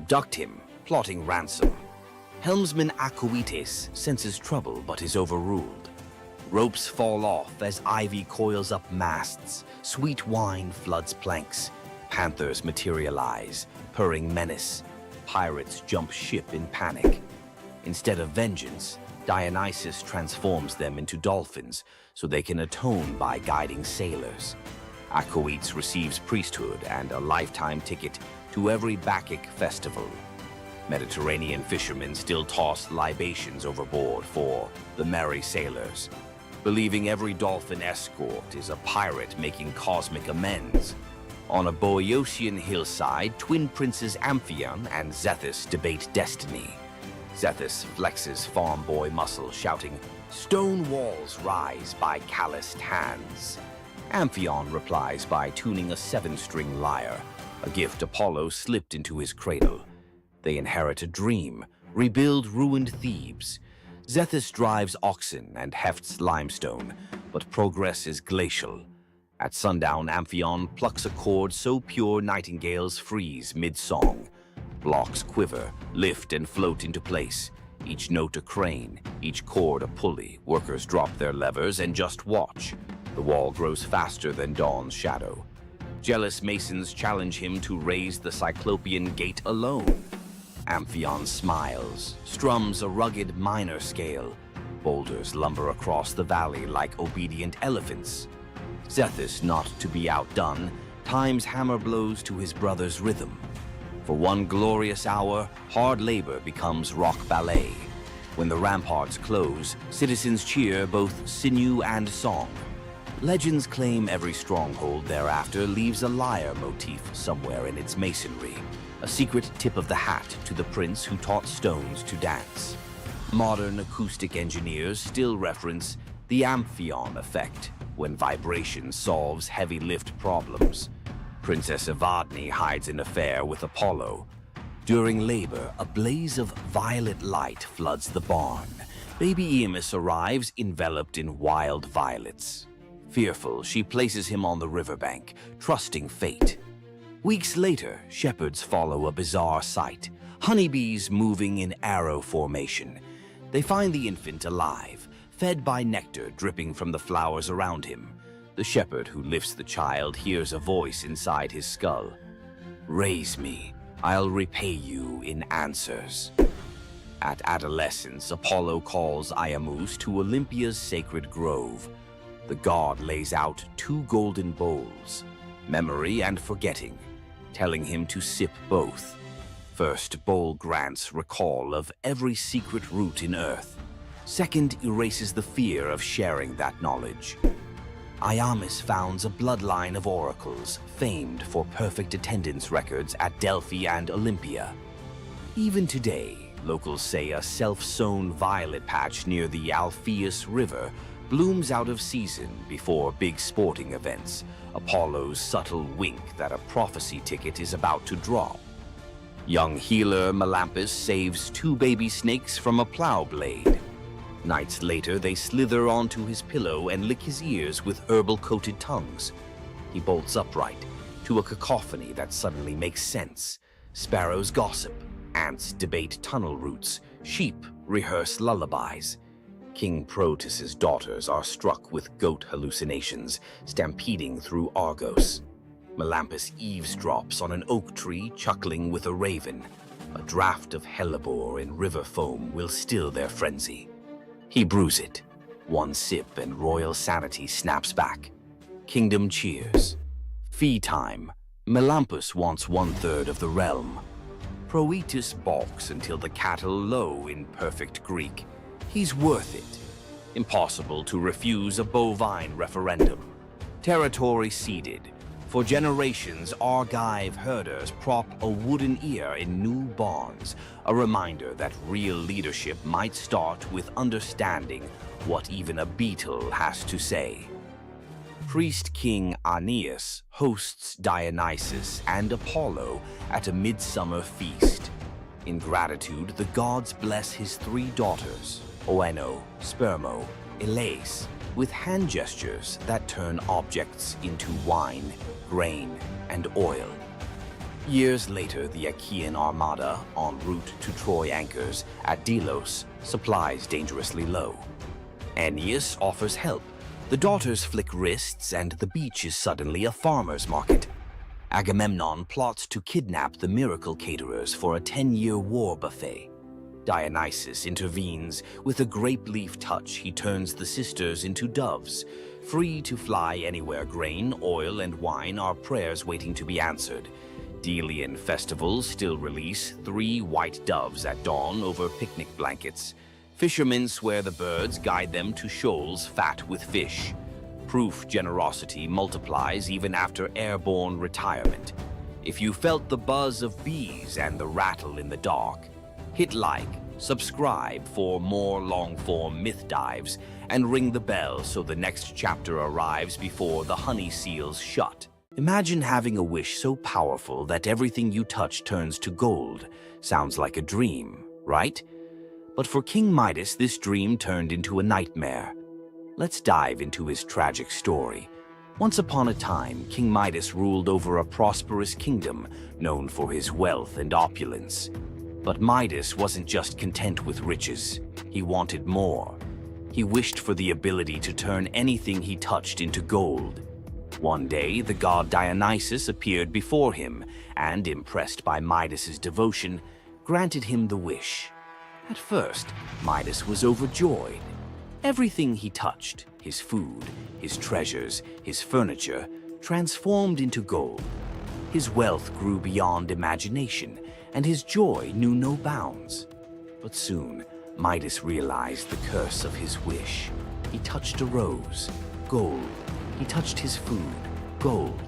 abduct him, plotting ransom. Helmsman Acoetes senses trouble but is overruled. Ropes fall off as ivy coils up masts, sweet wine floods planks. Panthers materialize, purring menace. Pirates jump ship in panic. Instead of vengeance, Dionysus transforms them into dolphins so they can atone by guiding sailors. Acoetes receives priesthood and a lifetime ticket to every Bacchic festival. Mediterranean fishermen still toss libations overboard for the merry sailors, believing every dolphin escort is a pirate making cosmic amends. On a Boeotian hillside, twin princes Amphion and Zethus debate destiny. Zethus flexes farm boy muscle, shouting, "Stone walls rise by calloused hands." Amphion replies by tuning a 7-string lyre, a gift Apollo slipped into his cradle. They inherit a dream, rebuild ruined Thebes. Zethus drives oxen and hefts limestone, but progress is glacial. At sundown, Amphion plucks a chord so pure nightingales freeze mid-song. Blocks quiver, lift and float into place. Each note a crane, each chord a pulley. Workers drop their levers and just watch. The wall grows faster than dawn's shadow. Jealous masons challenge him to raise the Cyclopean gate alone. Amphion smiles, strums a rugged minor scale. Boulders lumber across the valley like obedient elephants. Zethus, not to be outdone, times hammer blows to his brother's rhythm. For one glorious hour, hard labor becomes rock ballet. When the ramparts close, citizens cheer both sinew and song. Legends claim every stronghold thereafter leaves a lyre motif somewhere in its masonry, a secret tip of the hat to the prince who taught stones to dance. Modern acoustic engineers still reference the Amphion effect when vibration solves heavy lift problems. Princess Evadne hides an affair with Apollo. During labor, a blaze of violet light floods the barn. Baby Eamus arrives enveloped in wild violets. Fearful, she places him on the riverbank, trusting fate. Weeks later, shepherds follow a bizarre sight. Honeybees moving in arrow formation. They find the infant alive, fed by nectar dripping from the flowers around him. The shepherd who lifts the child hears a voice inside his skull. "Raise me, I'll repay you in answers." At adolescence, Apollo calls Iamus to Olympia's sacred grove. The god lays out 2 golden bowls, memory and forgetting, telling him to sip both. First bowl grants recall of every secret root in earth. Second erases the fear of sharing that knowledge. Iamus founds a bloodline of oracles, famed for perfect attendance records at Delphi and Olympia. Even today, locals say a self-sown violet patch near the Alpheus River blooms out of season before big sporting events, Apollo's subtle wink that a prophecy ticket is about to drop. Young healer Melampus saves 2 baby snakes from a plow blade. Nights later, they slither onto his pillow and lick his ears with herbal-coated tongues. He bolts upright to a cacophony that suddenly makes sense. Sparrows gossip, ants debate tunnel routes, sheep rehearse lullabies. King Proteus's daughters are struck with goat hallucinations, stampeding through Argos. Melampus eavesdrops on an oak tree, chuckling with a raven. A draught of hellebore in river foam will still their frenzy. He brews it. 1 sip and royal sanity snaps back. Kingdom cheers. Fee time. Melampus wants 1/3 of the realm. Proetus balks until the cattle low in perfect Greek. He's worth it. Impossible to refuse a bovine referendum. Territory ceded. For generations, Argive herders prop a wooden ear in new barns, a reminder that real leadership might start with understanding what even a beetle has to say. Priest King Aeneas hosts Dionysus and Apollo at a midsummer feast. In gratitude, the gods bless his 3 daughters, Oeno, Spermo, Elais, with hand gestures that turn objects into wine, grain, and oil. Years later, the Achaean armada, en route to Troy anchors at Delos, supplies dangerously low. Aeneas offers help. The daughters flick wrists and the beach is suddenly a farmer's market. Agamemnon plots to kidnap the miracle caterers for a 10-year war buffet. Dionysus intervenes. With a grape leaf touch, he turns the sisters into doves. Free to fly anywhere, grain, oil, and wine are prayers waiting to be answered. Delian festivals still release 3 white doves at dawn over picnic blankets. Fishermen swear the birds guide them to shoals fat with fish. Proof generosity multiplies even after airborne retirement. If you felt the buzz of bees and the rattle in the dark, hit like, subscribe for more long-form myth dives, and ring the bell so the next chapter arrives before the honey seals shut. Imagine having a wish so powerful that everything you touch turns to gold. Sounds like a dream, right? But for King Midas, this dream turned into a nightmare. Let's dive into his tragic story. Once upon a time, King Midas ruled over a prosperous kingdom known for his wealth and opulence. But Midas wasn't just content with riches. He wanted more. He wished for the ability to turn anything he touched into gold. One day, the god Dionysus appeared before him and, impressed by Midas's devotion, granted him the wish. At first, Midas was overjoyed. Everything he touched, his food, his treasures, his furniture, transformed into gold. His wealth grew beyond imagination, and his joy knew no bounds. But soon, Midas realized the curse of his wish. He touched a rose, gold. He touched his food, gold.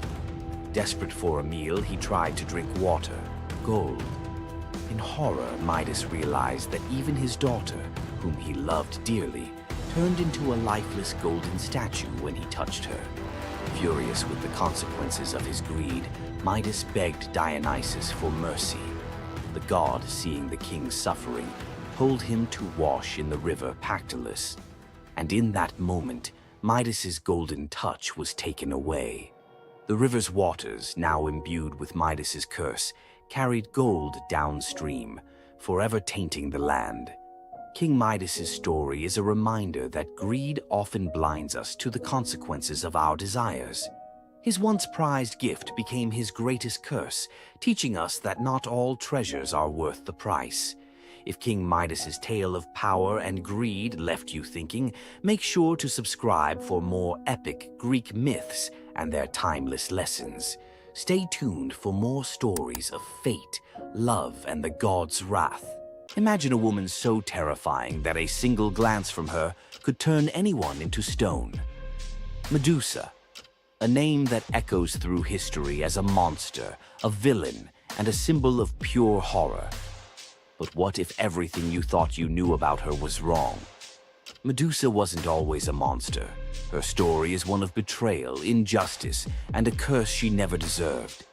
Desperate for a meal, he tried to drink water, gold. In horror, Midas realized that even his daughter, whom he loved dearly, turned into a lifeless golden statue when he touched her. Furious with the consequences of his greed, Midas begged Dionysus for mercy. The god, seeing the king's suffering, told him to wash in the river Pactolus. And in that moment, Midas's golden touch was taken away. The river's waters, now imbued with Midas's curse, carried gold downstream, forever tainting the land. King Midas's story is a reminder that greed often blinds us to the consequences of our desires. His once prized gift became his greatest curse, teaching us that not all treasures are worth the price. If King Midas's tale of power and greed left you thinking, make sure to subscribe for more epic Greek myths and their timeless lessons. Stay tuned for more stories of fate, love, and the god's wrath. Imagine a woman so terrifying that a single glance from her could turn anyone into stone. Medusa, a name that echoes through history as a monster, a villain, and a symbol of pure horror. But what if everything you thought you knew about her was wrong? Medusa wasn't always a monster. Her story is one of betrayal, injustice, and a curse she never deserved.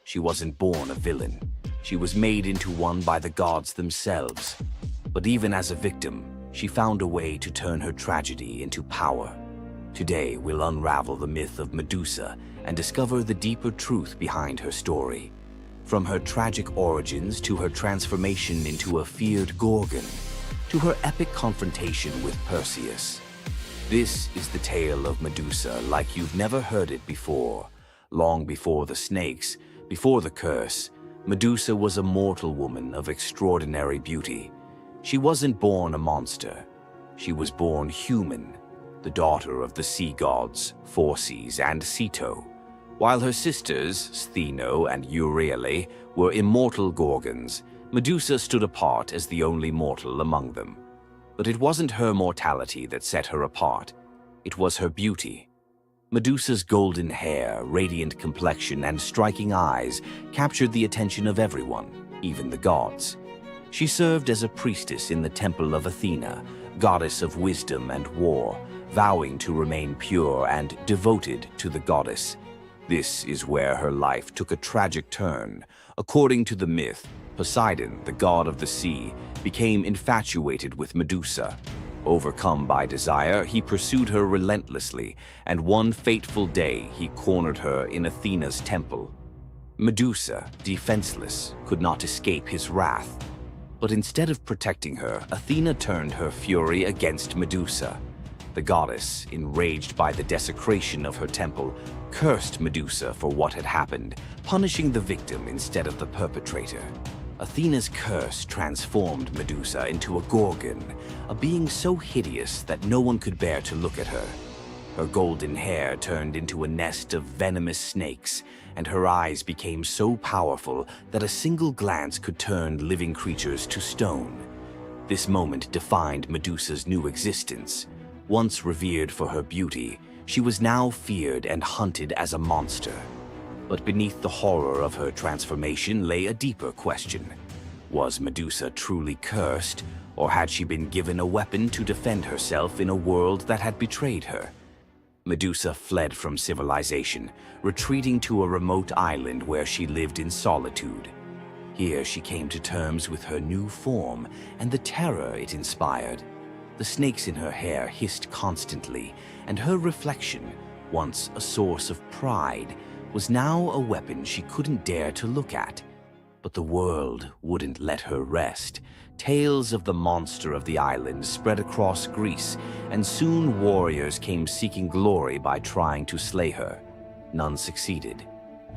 She wasn't born a villain. She was made into one by the gods themselves. But even as a victim, she found a way to turn her tragedy into power. Today, we'll unravel the myth of Medusa and discover the deeper truth behind her story. From her tragic origins to her transformation into a feared Gorgon, to her epic confrontation with Perseus. This is the tale of Medusa like you've never heard it before. Long before the snakes, before the curse, Medusa was a mortal woman of extraordinary beauty. She wasn't born a monster. She was born human, the daughter of the sea gods, Phorcys and Ceto. While her sisters, Stheno and Euryale, were immortal Gorgons, Medusa stood apart as the only mortal among them. But it wasn't her mortality that set her apart. It was her beauty. Medusa's golden hair, radiant complexion, and striking eyes captured the attention of everyone, even the gods. She served as a priestess in the temple of Athena, goddess of wisdom and war, vowing to remain pure and devoted to the goddess. This is where her life took a tragic turn. According to the myth, Poseidon, the god of the sea, became infatuated with Medusa. Overcome by desire, he pursued her relentlessly, and one fateful day he cornered her in Athena's temple. Medusa, defenseless, could not escape his wrath. But instead of protecting her, Athena turned her fury against Medusa. The goddess, enraged by the desecration of her temple, cursed Medusa for what had happened, punishing the victim instead of the perpetrator. Athena's curse transformed Medusa into a gorgon, a being so hideous that no one could bear to look at her. Her golden hair turned into a nest of venomous snakes, and her eyes became so powerful that a single glance could turn living creatures to stone. This moment defined Medusa's new existence. Once revered for her beauty, she was now feared and hunted as a monster. But beneath the horror of her transformation lay a deeper question. Was Medusa truly cursed, or had she been given a weapon to defend herself in a world that had betrayed her? Medusa fled from civilization, retreating to a remote island where she lived in solitude. Here she came to terms with her new form and the terror it inspired. The snakes in her hair hissed constantly, and her reflection, once a source of pride, was now a weapon she couldn't dare to look at. But the world wouldn't let her rest. Tales of the monster of the island spread across Greece, and soon warriors came seeking glory by trying to slay her. None succeeded.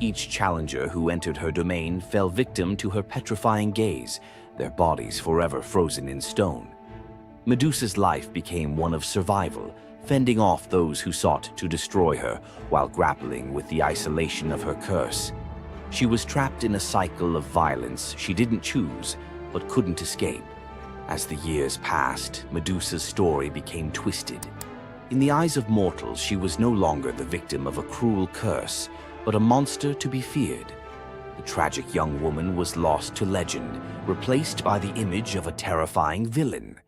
Each challenger who entered her domain fell victim to her petrifying gaze, their bodies forever frozen in stone. Medusa's life became one of survival, fending off those who sought to destroy her while grappling with the isolation of her curse. She was trapped in a cycle of violence she didn't choose, but couldn't escape. As the years passed, Medusa's story became twisted. In the eyes of mortals, she was no longer the victim of a cruel curse, but a monster to be feared. The tragic young woman was lost to legend, replaced by the image of a terrifying villain.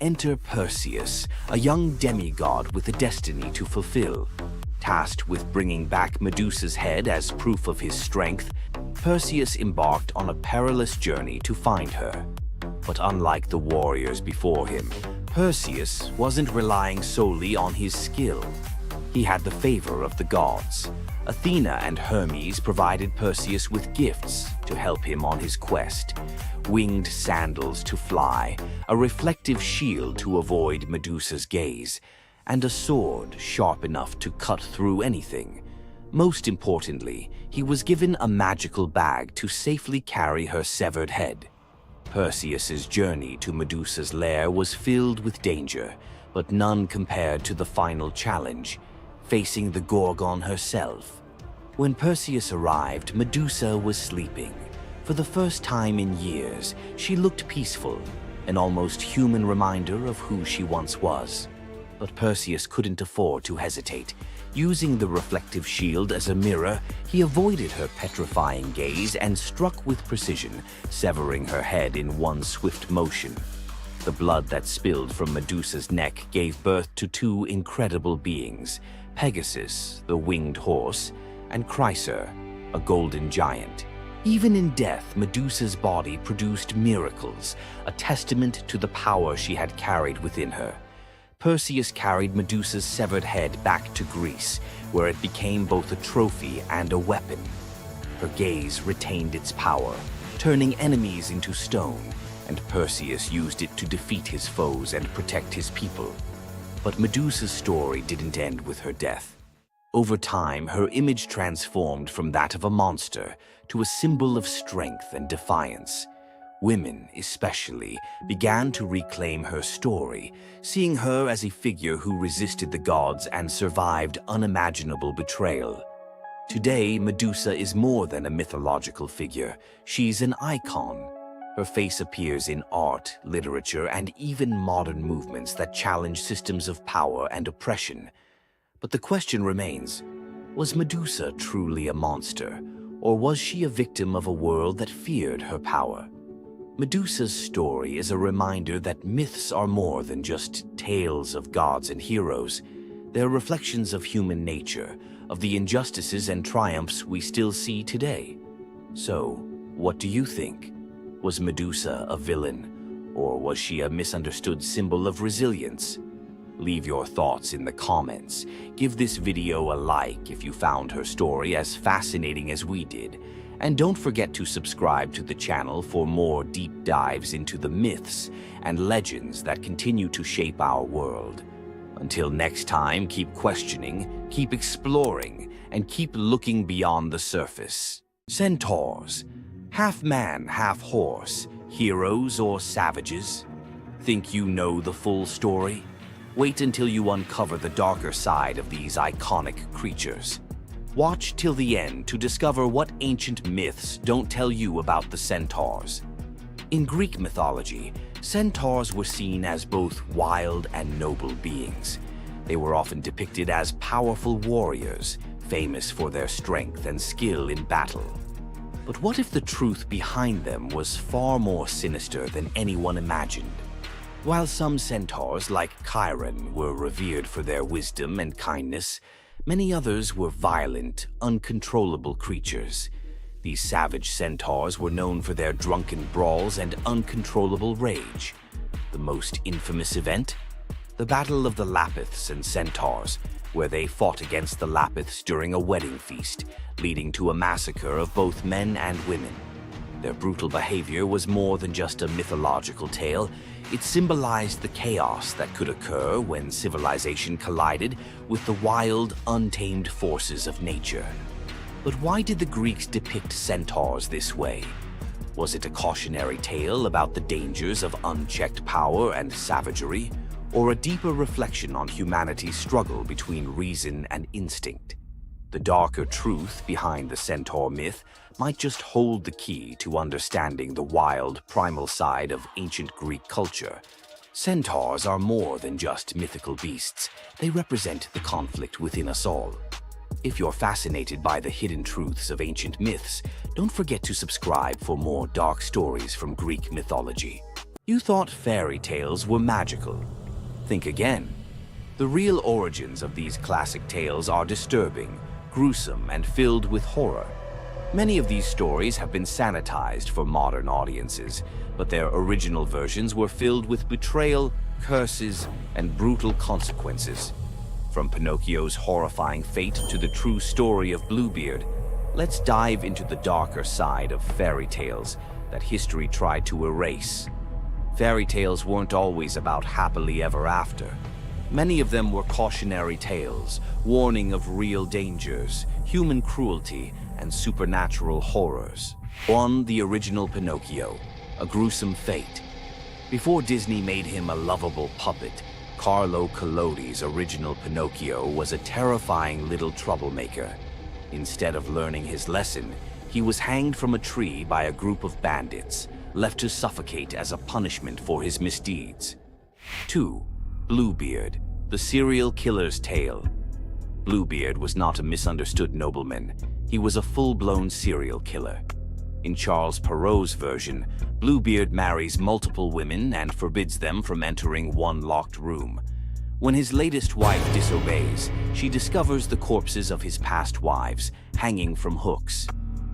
Enter Perseus, a young demigod with a destiny to fulfill. Tasked with bringing back Medusa's head as proof of his strength, Perseus embarked on a perilous journey to find her. But unlike the warriors before him, Perseus wasn't relying solely on his skill. He had the favor of the gods. Athena and Hermes provided Perseus with gifts to help him on his quest. Winged sandals to fly, a reflective shield to avoid Medusa's gaze, and a sword sharp enough to cut through anything. Most importantly, he was given a magical bag to safely carry her severed head. Perseus's journey to Medusa's lair was filled with danger, but none compared to the final challenge, facing the Gorgon herself. When Perseus arrived, Medusa was sleeping. For the first time in years, she looked peaceful, an almost human reminder of who she once was. But Perseus couldn't afford to hesitate. Using the reflective shield as a mirror, he avoided her petrifying gaze and struck with precision, severing her head in one swift motion. The blood that spilled from Medusa's neck gave birth to two incredible beings, Pegasus, the winged horse, and Chryser, a golden giant. Even in death, Medusa's body produced miracles, a testament to the power she had carried within her. Perseus carried Medusa's severed head back to Greece, where it became both a trophy and a weapon. Her gaze retained its power, turning enemies into stone, and Perseus used it to defeat his foes and protect his people. But Medusa's story didn't end with her death. Over time, her image transformed from that of a monster to a symbol of strength and defiance. Women, especially, began to reclaim her story, seeing her as a figure who resisted the gods and survived unimaginable betrayal. Today, Medusa is more than a mythological figure. She's an icon. Her face appears in art, literature, and even modern movements that challenge systems of power and oppression. But the question remains, was Medusa truly a monster, or was she a victim of a world that feared her power? Medusa's story is a reminder that myths are more than just tales of gods and heroes. They're reflections of human nature, of the injustices and triumphs we still see today. So, what do you think? Was Medusa a villain, or was she a misunderstood symbol of resilience? Leave your thoughts in the comments. Give this video a like if you found her story as fascinating as we did, And don't forget to subscribe to the channel for more deep dives into the myths and legends that continue to shape our world. Until next time, keep questioning, keep exploring, and keep looking beyond the surface. Centaurs, half man, half horse, heroes or savages? Think you know the full story? Wait until you uncover the darker side of these iconic creatures. Watch till the end to discover what ancient myths don't tell you about the centaurs. In Greek mythology, centaurs were seen as both wild and noble beings. They were often depicted as powerful warriors, famous for their strength and skill in battle. But what if the truth behind them was far more sinister than anyone imagined? While some centaurs, like Chiron, were revered for their wisdom and kindness, many others were violent, uncontrollable creatures. These savage centaurs were known for their drunken brawls and uncontrollable rage. The most infamous event? The Battle of the Lapiths and Centaurs, where they fought against the Lapiths during a wedding feast, leading to a massacre of both men and women. Their brutal behavior was more than just a mythological tale. It symbolized the chaos that could occur when civilization collided with the wild, untamed forces of nature. But why did the Greeks depict centaurs this way? Was it a cautionary tale about the dangers of unchecked power and savagery, or a deeper reflection on humanity's struggle between reason and instinct? The darker truth behind the centaur myth might just hold the key to understanding the wild, primal side of ancient Greek culture. Centaurs are more than just mythical beasts. They represent the conflict within us all. If you're fascinated by the hidden truths of ancient myths, don't forget to subscribe for more dark stories from Greek mythology. You thought fairy tales were magical. Think again. The real origins of these classic tales are disturbing, gruesome, and filled with horror. Many of these stories have been sanitized for modern audiences, but their original versions were filled with betrayal, curses, and brutal consequences. From Pinocchio's horrifying fate to the true story of Bluebeard, let's dive into the darker side of fairy tales that history tried to erase. Fairy tales weren't always about happily ever after. Many of them were cautionary tales, warning of real dangers, human cruelty, and supernatural horrors. One, the original Pinocchio, a gruesome fate. Before Disney made him a lovable puppet, Carlo Collodi's original Pinocchio was a terrifying little troublemaker. Instead of learning his lesson, he was hanged from a tree by a group of bandits, left to suffocate as a punishment for his misdeeds. 2. Bluebeard, the serial killer's tale. Bluebeard was not a misunderstood nobleman. He was a full-blown serial killer. In Charles Perrault's version, Bluebeard marries multiple women and forbids them from entering one locked room. When his latest wife disobeys, she discovers the corpses of his past wives hanging from hooks.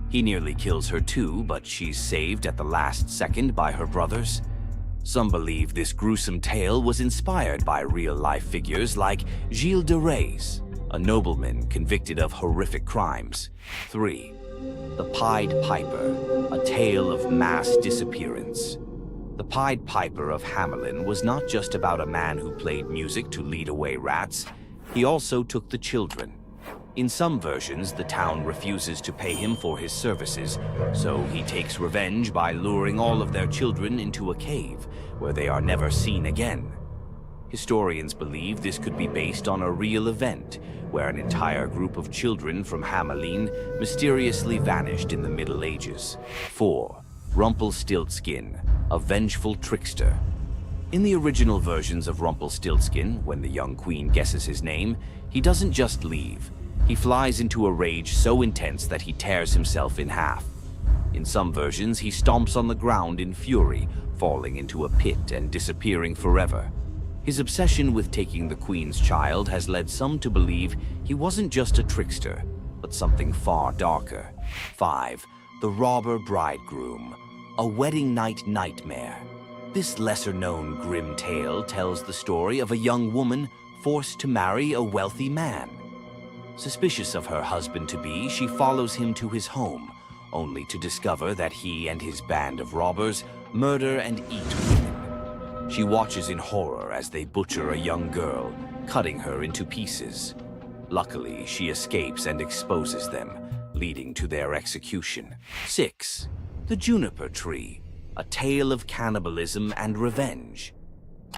He nearly kills her too, but she's saved at the last second by her brothers. Some believe this gruesome tale was inspired by real-life figures like Gilles de Rais, a nobleman convicted of horrific crimes. 3. The Pied Piper, a tale of mass disappearance. The Pied Piper of Hamelin was not just about a man who played music to lead away rats. He also took the children. In some versions, the town refuses to pay him for his services, so he takes revenge by luring all of their children into a cave, where they are never seen again. Historians believe this could be based on a real event, where an entire group of children from Hamelin mysteriously vanished in the Middle Ages. 4. Rumpelstiltskin, a vengeful trickster. In the original versions of Rumpelstiltskin, when the young queen guesses his name, he doesn't just leave. He flies into a rage so intense that he tears himself in half. In some versions, he stomps on the ground in fury, falling into a pit and disappearing forever. His obsession with taking the queen's child has led some to believe he wasn't just a trickster, but something far darker. 5. The Robber Bridegroom, a wedding night nightmare. This lesser-known grim tale tells the story of a young woman forced to marry a wealthy man. Suspicious of her husband-to-be, she follows him to his home, only to discover that he and his band of robbers murder and eat women. She watches in horror as they butcher a young girl, cutting her into pieces. Luckily, she escapes and exposes them, leading to their execution. 6. The Juniper Tree, a tale of cannibalism and revenge.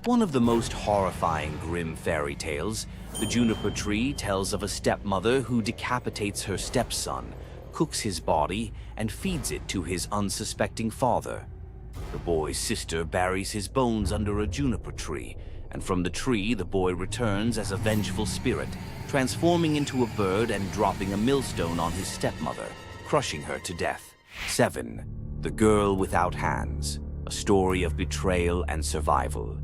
One of the most horrifying grim fairy tales, The Juniper Tree tells of a stepmother who decapitates her stepson, cooks his body, and feeds it to his unsuspecting father. The boy's sister buries his bones under a juniper tree, and from the tree the boy returns as a vengeful spirit, transforming into a bird and dropping a millstone on his stepmother, crushing her to death. 7. The Girl Without Hands, a story of betrayal and survival.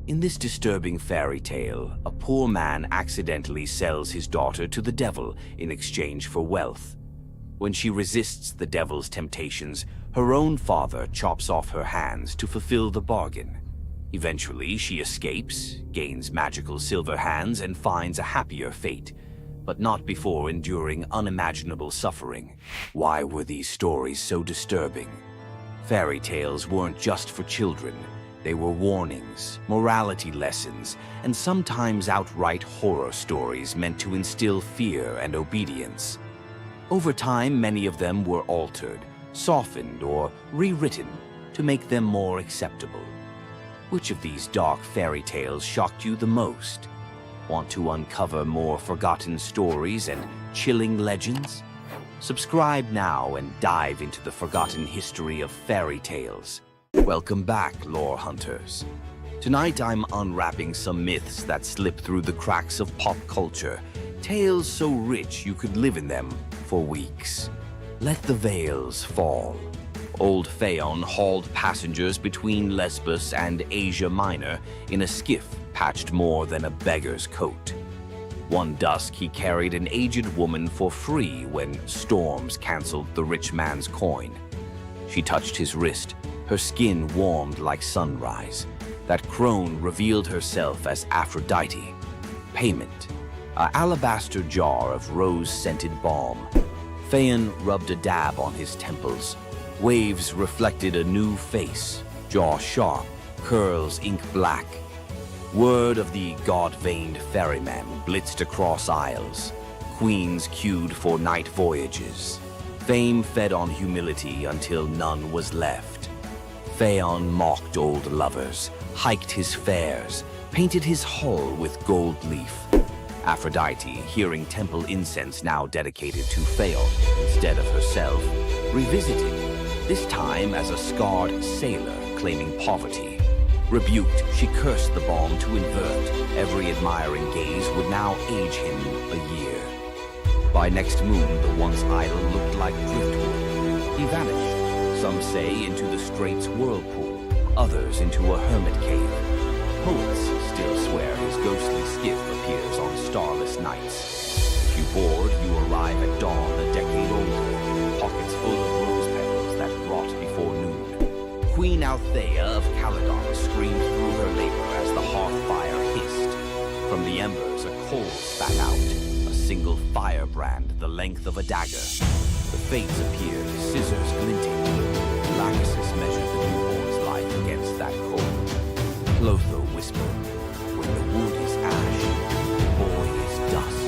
In this disturbing fairy tale, a poor man accidentally sells his daughter to the devil in exchange for wealth. When she resists the devil's temptations, her own father chops off her hands to fulfill the bargain. Eventually, she escapes, gains magical silver hands, and finds a happier fate, but not before enduring unimaginable suffering. Why were these stories so disturbing? Fairy tales weren't just for children. They were warnings, morality lessons, and sometimes outright horror stories meant to instill fear and obedience. Over time, many of them were altered, softened, or rewritten to make them more acceptable. Which of these dark fairy tales shocked you the most? Want to uncover more forgotten stories and chilling legends? Subscribe now and dive into the forgotten history of fairy tales. Welcome back, lore hunters. Tonight I'm unwrapping some myths that slip through the cracks of pop culture, tales so rich you could live in them for weeks. Let the veils fall. Old Phaon hauled passengers between Lesbos and Asia Minor in a skiff patched more than a beggar's coat. One dusk he carried an aged woman for free when storms canceled the rich man's coin. She touched his wrist, her skin warmed like sunrise. That crone revealed herself as Aphrodite. Payment: an alabaster jar of rose-scented balm. Phaon rubbed a dab on his temples. Waves reflected a new face, jaw sharp, curls ink black. Word of the god-veined ferryman blitzed across isles. Queens queued for night voyages. Fame fed on humility until none was left. Phaon mocked old lovers, hiked his fares, painted his hull with gold leaf. Aphrodite, hearing temple incense now dedicated to Phaon instead of herself, revisited, this time as a scarred sailor claiming poverty. Rebuked, she cursed the balm to invert. Every admiring gaze would now age him a year. By next moon, the once idol looked like driftwood. He vanished, some say into the strait's whirlpool, others into a hermit cave. Poets still swear his ghostly skiff appears on starless nights. If you board, you arrive at dawn a decade older, pockets full of rose petals that rot before noon. Queen Althea of Caledon screamed through her labor as the hearth fire hissed. From the embers, a coal spat out, a single firebrand the length of a dagger. The fates appeared, scissors glinting. Lachesis measured the newborn's life against that coal. Clotho whispered, when the wood is ash, the boy is dust.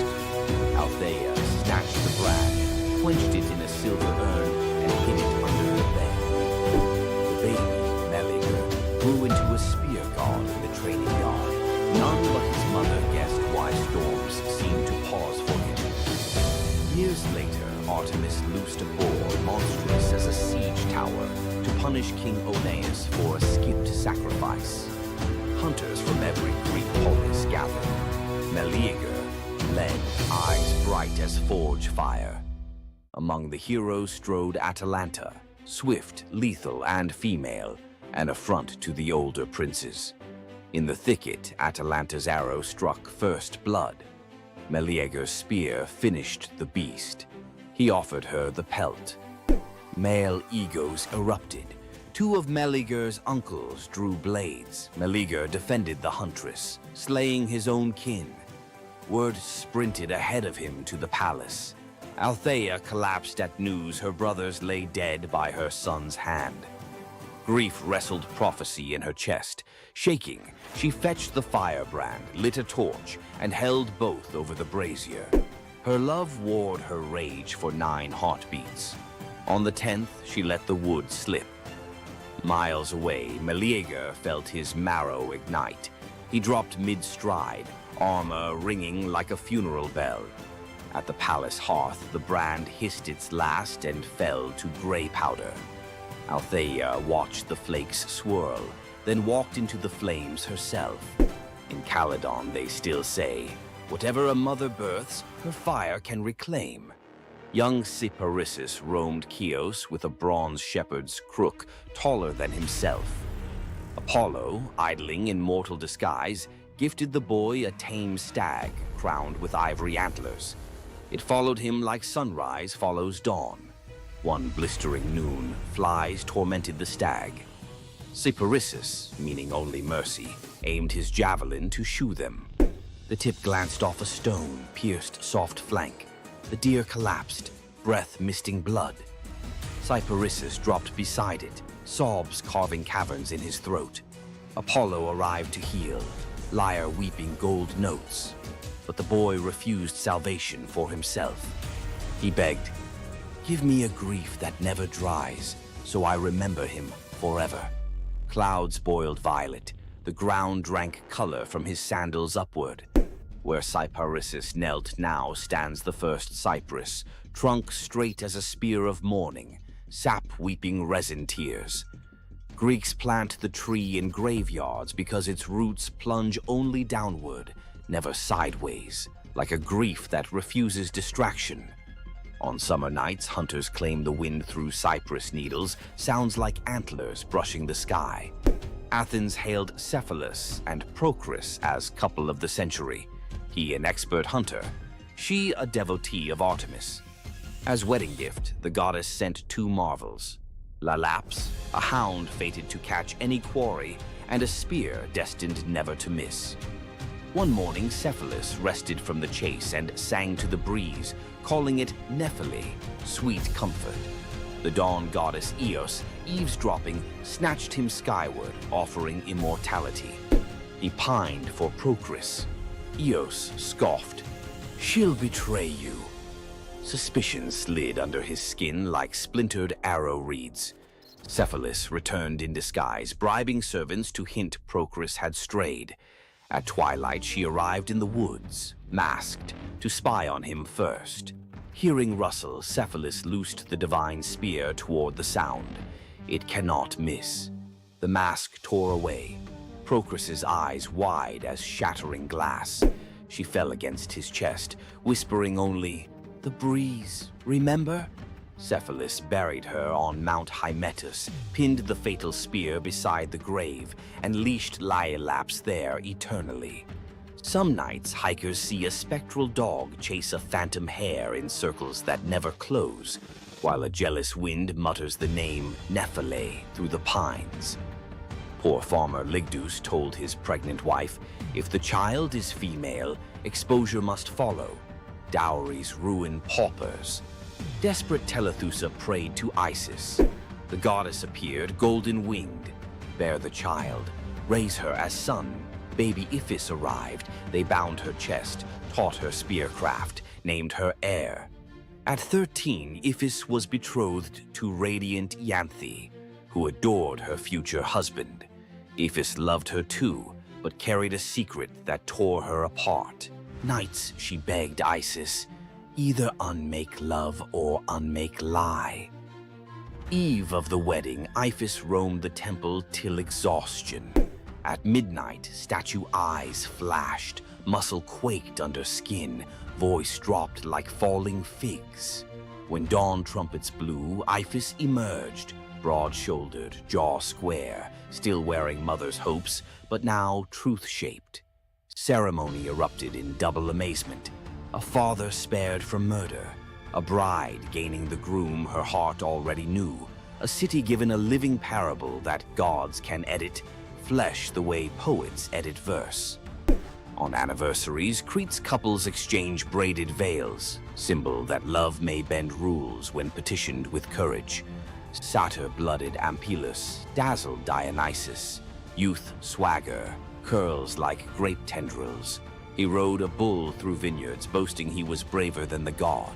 Althea snatched the brand, quenched it in a silver urn, and hid it under her bed. The baby, Meleager, grew into a spear god in the training yard. None but his mother guessed why storms seemed to pause for him. Years later, Artemis loosed a boar monstrous as a siege tower to punish King Oeneus for a skipped sacrifice. Hunters from every Greek polis gathered. Meleager led, eyes bright as forge fire. Among the heroes strode Atalanta, swift, lethal, and female, an affront to the older princes. In the thicket, Atalanta's arrow struck first blood. Meleager's spear finished the beast. He offered her the pelt. Male egos erupted. Two of Meleager's uncles drew blades. Meleager defended the huntress, slaying his own kin. Word sprinted ahead of him to the palace. Althea collapsed at news her brothers lay dead by her son's hand. Grief wrestled prophecy in her chest. Shaking, she fetched the firebrand, lit a torch, and held both over the brazier. Her love warred her rage for 9 heartbeats. On the 10th, she let the wood slip. Miles away, Meleager felt his marrow ignite. He dropped mid-stride, armor ringing like a funeral bell. At the palace hearth, the brand hissed its last and fell to gray powder. Althea watched the flakes swirl, then walked into the flames herself. In Caledon, they still say, "Whatever a mother births, her fire can reclaim." Young Cyparissus roamed Chios with a bronze shepherd's crook taller than himself. Apollo, idling in mortal disguise, gifted the boy a tame stag crowned with ivory antlers. It followed him like sunrise follows dawn. One blistering noon, flies tormented the stag. Cyparissus, meaning only mercy, aimed his javelin to shoe them. The tip glanced off a stone, pierced soft flank. The deer collapsed, breath misting blood. Cyparissus dropped beside it, sobs carving caverns in his throat. Apollo arrived to heal, lyre weeping gold notes. But the boy refused salvation for himself. He begged, "Give me a grief that never dries, so I remember him forever." Clouds boiled violet, the ground drank color from his sandals upward. Where Cyparissus knelt now stands the first cypress, trunk straight as a spear of mourning, sap weeping resin tears. Greeks plant the tree in graveyards because its roots plunge only downward, never sideways, like a grief that refuses distraction. On summer nights, hunters claim the wind through cypress needles sounds like antlers brushing the sky. Athens hailed Cephalus and Procris as couple of the century. He an expert hunter, she a devotee of Artemis. As wedding gift, the goddess sent 2 marvels. Lalaps, a hound fated to catch any quarry, and a spear destined never to miss. One morning, Cephalus rested from the chase and sang to the breeze, calling it Nephele, sweet comfort. The dawn goddess Eos, eavesdropping, snatched him skyward, offering immortality. He pined for Procris. Eos scoffed, "She'll betray you." Suspicion slid under his skin like splintered arrow reeds. Cephalus returned in disguise, bribing servants to hint Procris had strayed. At twilight, she arrived in the woods, masked, to spy on him first. Hearing rustle, Cephalus loosed the divine spear toward the sound. It cannot miss. The mask tore away, Procris's eyes wide as shattering glass. She fell against his chest, whispering only, "The breeze, remember?" Cephalus buried her on Mount Hymettus, pinned the fatal spear beside the grave, and leashed Laiolaps there eternally. Some nights, hikers see a spectral dog chase a phantom hare in circles that never close, while a jealous wind mutters the name Nephele through the pines. Poor farmer Ligdus told his pregnant wife, "If the child is female, exposure must follow. Dowries ruin paupers." Desperate Telethusa prayed to Isis. The goddess appeared, golden-winged. "Bear the child, raise her as son." Baby Iphis arrived. They bound her chest, taught her spearcraft, named her heir. At 13, Iphis was betrothed to radiant Ianthe, who adored her future husband. Iphis loved her too, but carried a secret that tore her apart. Nights she begged Isis, "Either unmake love or unmake lie." Eve of the wedding, Iphis roamed the temple till exhaustion. At midnight, statue eyes flashed, muscle quaked under skin, voice dropped like falling figs. When dawn trumpets blew, Iphis emerged, broad-shouldered, jaw square, still wearing mother's hopes, but now truth-shaped. Ceremony erupted in double amazement. A father spared from murder, a bride gaining the groom her heart already knew, a city given a living parable that gods can edit flesh the way poets edit verse. On anniversaries, Crete's couples exchange braided veils, symbol that love may bend rules when petitioned with courage. Satyr-blooded Ampelus dazzled Dionysus. Youth swagger, curls like grape tendrils. He rode a bull through vineyards, boasting he was braver than the god.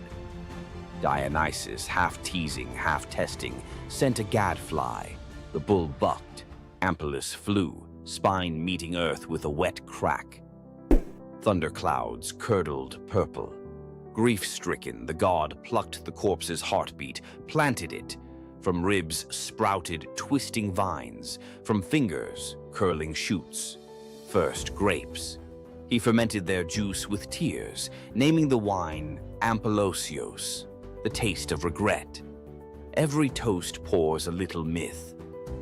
Dionysus, half teasing, half testing, sent a gadfly. The bull bucked. Ampelus flew, spine meeting earth with a wet crack. Thunderclouds curdled purple. Grief-stricken, the god plucked the corpse's heartbeat, planted it. From ribs sprouted twisting vines, from fingers curling shoots. First grapes. He fermented their juice with tears, naming the wine Ampelosios, the taste of regret. Every toast pours a little myth,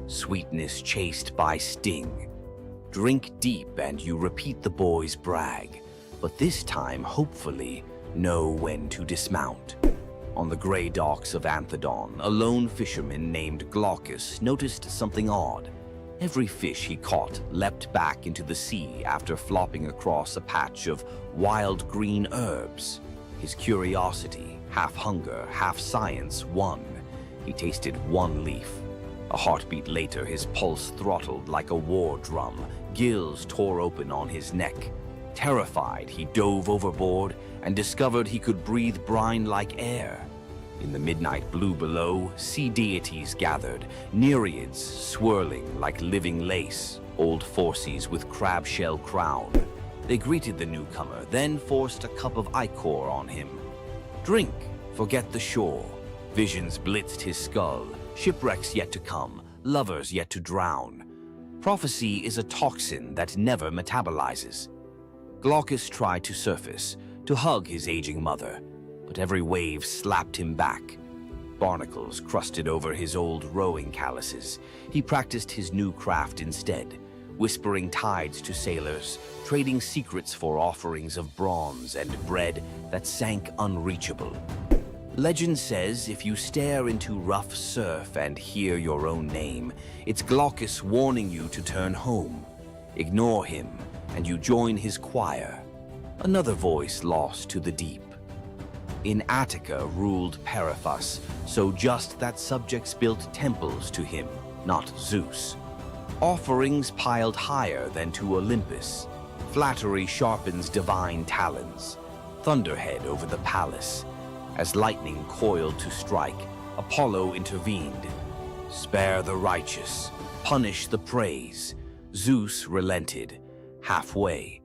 sweetness chased by sting. Drink deep and you repeat the boy's brag, but this time, hopefully, know when to dismount. On the gray docks of Anthedon, a lone fisherman named Glaucus noticed something odd. Every fish he caught leapt back into the sea after flopping across a patch of wild green herbs. His curiosity, half hunger, half science, won. He tasted one leaf. A heartbeat later, his pulse throttled like a war drum. Gills tore open on his neck. Terrified, he dove overboard and discovered he could breathe brine like air. In the midnight blue below, sea deities gathered, nereids swirling like living lace, old Phorcys with crab shell crown. They greeted the newcomer, then forced a cup of ichor on him. Drink, forget the shore. Visions blitzed his skull, shipwrecks yet to come, lovers yet to drown. Prophecy is a toxin that never metabolizes. Glaucus tried to surface, to hug his aging mother, but every wave slapped him back. Barnacles crusted over his old rowing calluses. He practiced his new craft instead, whispering tides to sailors, trading secrets for offerings of bronze and bread that sank unreachable. Legend says if you stare into rough surf and hear your own name, it's Glaucus warning you to turn home. Ignore him, and you join his choir. Another voice lost to the deep. In Attica ruled Periphas, so just that subjects built temples to him, not Zeus. Offerings piled higher than to Olympus. Flattery sharpens divine talons. Thunderhead over the palace. As lightning coiled to strike, Apollo intervened. Spare the righteous, punish the praise. Zeus relented, halfway.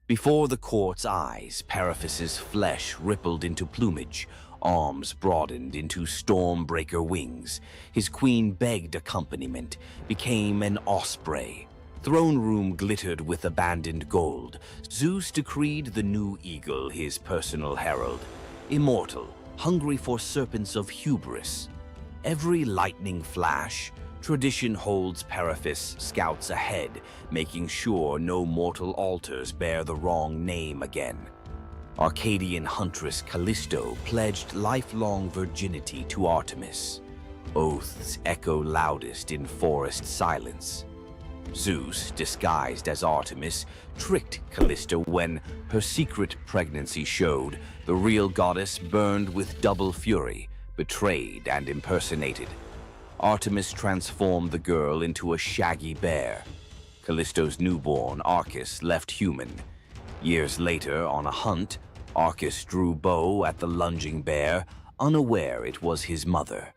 Before the court's eyes, Periphas's flesh rippled into plumage, arms broadened into stormbreaker wings. His queen begged accompaniment, became an osprey. Throne room glittered with abandoned gold. Zeus decreed the new eagle his personal herald. Immortal, hungry for serpents of hubris. Every lightning flash, tradition holds Periphas scouts ahead, making sure no mortal altars bear the wrong name again. Arcadian huntress Callisto pledged lifelong virginity to Artemis. Oaths echo loudest in forest silence. Zeus, disguised as Artemis, tricked Callisto when her secret pregnancy showed. The real goddess burned with double fury, betrayed and impersonated. Artemis transformed the girl into a shaggy bear. Callisto's newborn, Arcus, left human. Years later, on a hunt, Arcus drew bow at the lunging bear, unaware it was his mother.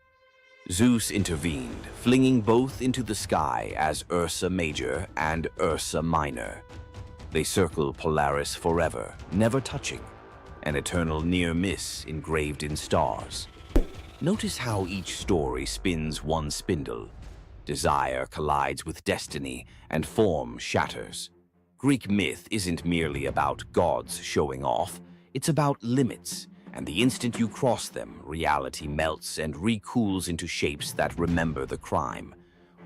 Zeus intervened, flinging both into the sky as Ursa Major and Ursa Minor. They circle Polaris forever, never touching, an eternal near miss engraved in stars. Notice how each story spins one spindle. Desire collides with destiny, and form shatters. Greek myth isn't merely about gods showing off, it's about limits, and the instant you cross them, reality melts and recools into shapes that remember the crime.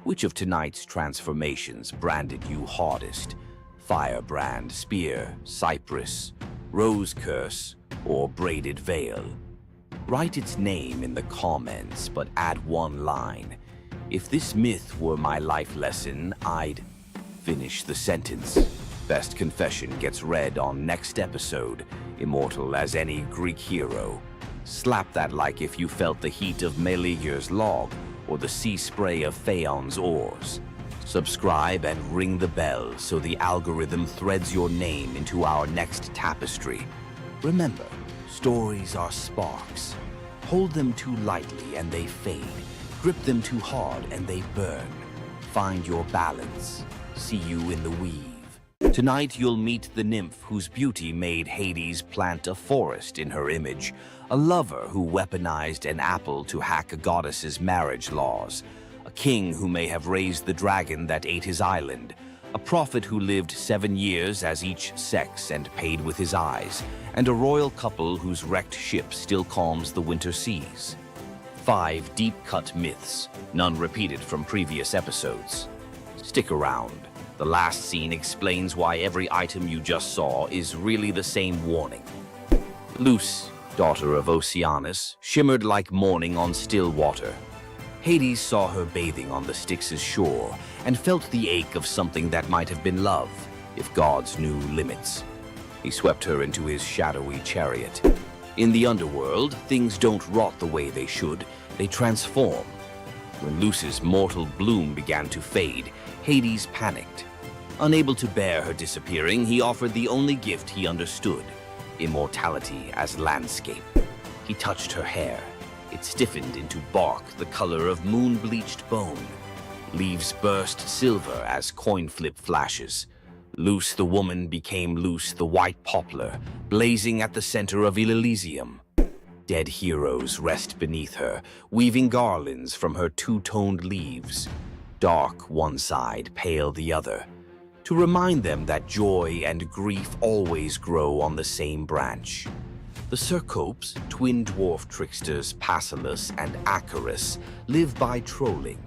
Which of tonight's transformations branded you hardest? Firebrand, spear, cypress, rose curse, or braided veil? Write its name in the comments, but add one line. If this myth were my life lesson, I'd finish the sentence. Best confession gets read on next episode, immortal as any Greek hero. Slap that like if you felt the heat of Meleager's log or the sea spray of Phaon's oars. Subscribe and ring the bell so the algorithm threads your name into our next tapestry. Remember, stories are sparks. Hold them too lightly and they fade. Grip them too hard and they burn. Find your balance. See you in the weave. Tonight you'll meet the nymph whose beauty made Hades plant a forest in her image, a lover who weaponized an apple to hack a goddess's marriage laws, a king who may have raised the dragon that ate his island, a prophet who lived 7 years as each sex and paid with his eyes, and a royal couple whose wrecked ship still calms the winter seas. 5 deep-cut myths, none repeated from previous episodes. Stick around. The last scene explains why every item you just saw is really the same warning. Luce, daughter of Oceanus, shimmered like morning on still water. Hades saw her bathing on the Styx's shore and felt the ache of something that might have been love, if gods knew limits. He swept her into his shadowy chariot. In the underworld, things don't rot the way they should, they transform. When Luce's mortal bloom began to fade, Hades panicked. Unable to bear her disappearing, he offered the only gift he understood, immortality as landscape. He touched her hair. It stiffened into bark the color of moon-bleached bone. Leaves burst silver as coin flip flashes. Luce the woman became Luce the white poplar, blazing at the center of Elysium. Dead heroes rest beneath her, weaving garlands from her two-toned leaves. Dark one side, pale the other, to remind them that joy and grief always grow on the same branch. The Cercopes, twin dwarf tricksters Passalus and Acarus, live by trolling.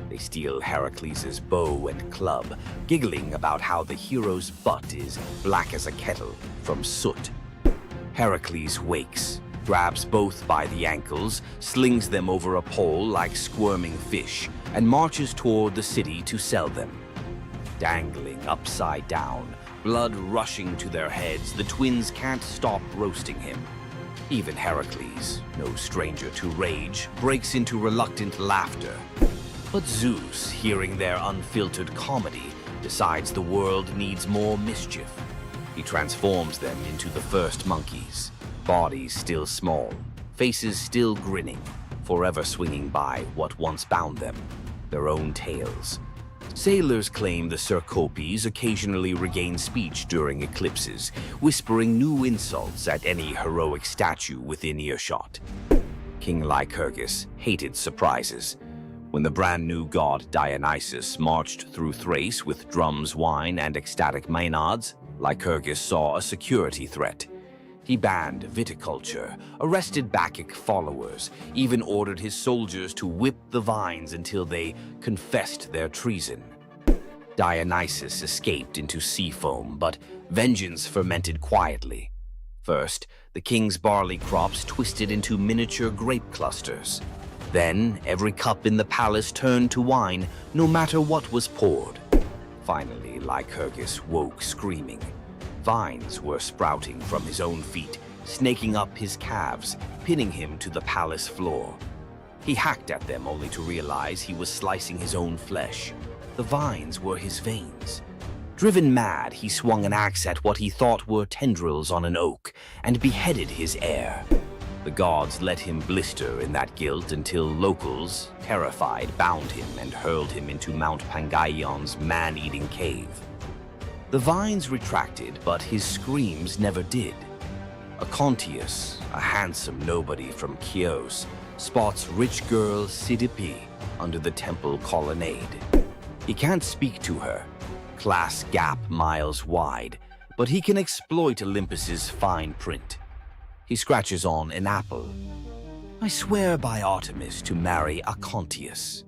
They steal Heracles' bow and club, giggling about how the hero's butt is black as a kettle from soot. Heracles wakes, grabs both by the ankles, slings them over a pole like squirming fish, and marches toward the city to sell them. Dangling upside down, blood rushing to their heads, the twins can't stop roasting him. Even Heracles, no stranger to rage, breaks into reluctant laughter. But Zeus, hearing their unfiltered comedy, decides the world needs more mischief. He transforms them into the first monkeys, bodies still small, faces still grinning, forever swinging by what once bound them, their own tails. Sailors claim the Cercopes occasionally regain speech during eclipses, whispering new insults at any heroic statue within earshot. King Lycurgus hated surprises. When the brand new god Dionysus marched through Thrace with drums, wine, and ecstatic maenads, Lycurgus saw a security threat. He banned viticulture, arrested Bacchic followers, even ordered his soldiers to whip the vines until they confessed their treason. Dionysus escaped into sea foam, but vengeance fermented quietly. First, the king's barley crops twisted into miniature grape clusters. Then, every cup in the palace turned to wine, no matter what was poured. Finally, Lycurgus woke screaming. Vines were sprouting from his own feet, snaking up his calves, pinning him to the palace floor. He hacked at them only to realize he was slicing his own flesh. The vines were his veins. Driven mad, he swung an axe at what he thought were tendrils on an oak and beheaded his heir. The gods let him blister in that guilt until locals, terrified, bound him and hurled him into Mount Pangaion's man-eating cave. The vines retracted, but his screams never did. Acontius, a handsome nobody from Chios, spots rich girl Sidipe under the temple colonnade. He can't speak to her, class gap miles wide, but he can exploit Olympus's fine print. He scratches on an apple. I swear by Artemis to marry Acontius.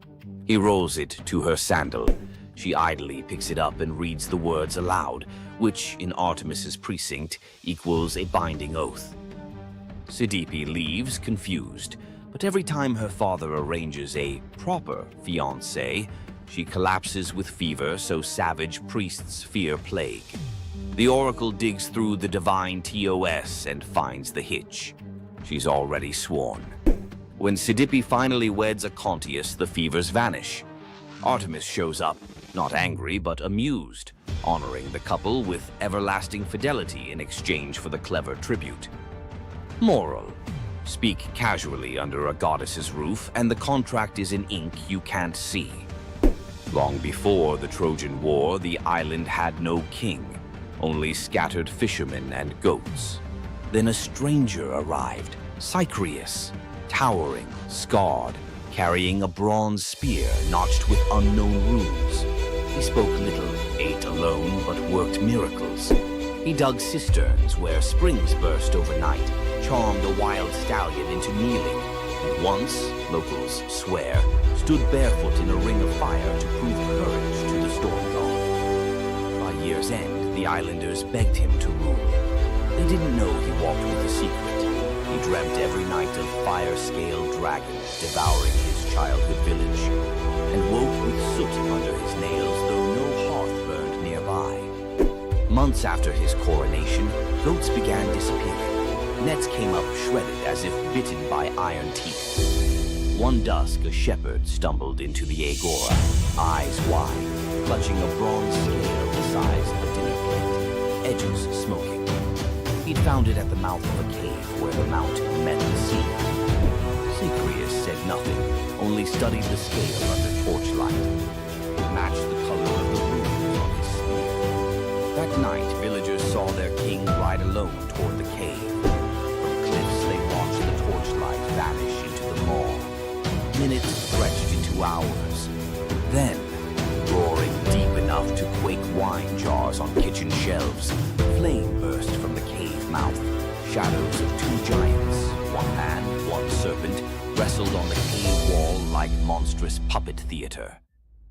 He rolls it to her sandal. She idly picks it up and reads the words aloud, which in Artemis's precinct equals a binding oath. Sidipe leaves, confused, but every time her father arranges a proper fiancé, She collapses with fever, so savage priests fear plague. The oracle digs through the divine TOS and finds the hitch. She's already sworn. When Sidippe finally weds Acontius, the fevers vanish. Artemis shows up, not angry but amused, honoring the couple with everlasting fidelity in exchange for the clever tribute. Moral: speak casually under a goddess's roof and the contract is in ink you can't see. Long before the Trojan War, the island had no king, only scattered fishermen and goats. Then a stranger arrived, Cycreus, towering, scarred, carrying a bronze spear notched with unknown runes. He spoke little, ate alone, but worked miracles. He dug cisterns where springs burst overnight, charmed a wild stallion into kneeling, and once, locals swear, stood barefoot in a ring of fire to prove courage to the storm god. By year's end, the islanders begged him to rule. They didn't know he walked with a secret. He dreamt every night of fire-scaled dragons devouring his childhood village, and woke with soot under his nails though no hearth burned nearby. Months after his coronation, goats began disappearing. Nets came up shredded as if bitten by iron teeth. One dusk, a shepherd stumbled into the agora, eyes wide, clutching a bronze scale the size of a dinner plate, edges smoking. He'd found it at the mouth of a cave where the mountain met the sea. Cycreus said nothing, only studied the scale under torchlight. It matched the color of the runes on his spear. That night, villagers saw their king ride alone toward the cave. From cliffs, they watched the torchlight vanish into the maw. Minutes stretched into hours. Then, roaring deep enough to quake wine jars on kitchen shelves, flame burst from the cave mouth. Shadows of two giants, one man, one serpent, wrestled on the cave wall like monstrous puppet theater.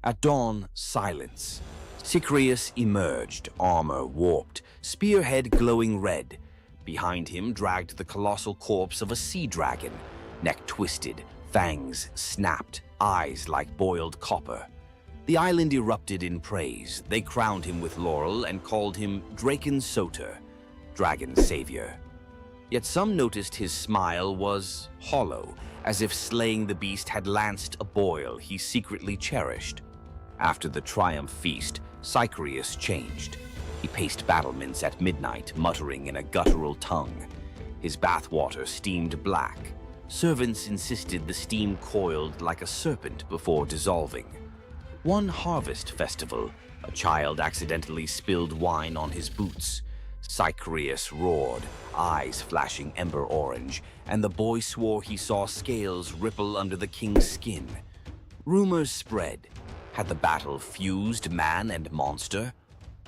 At dawn, silence. Cycreus emerged, armor warped, spearhead glowing red. Behind him dragged the colossal corpse of a sea dragon, neck twisted, fangs snapped, eyes like boiled copper. The island erupted in praise. They crowned him with laurel and called him Draken Soter, Dragon Savior. Yet some noticed his smile was hollow, as if slaying the beast had lanced a boil he secretly cherished. After the triumph feast, Cycreus changed. He paced battlements at midnight, muttering in a guttural tongue. His bathwater steamed black. Servants insisted the steam coiled like a serpent before dissolving. One harvest festival, a child accidentally spilled wine on his boots. Cycreus roared, eyes flashing ember orange, and the boy swore he saw scales ripple under the king's skin. Rumors spread. Had the battle fused man and monster?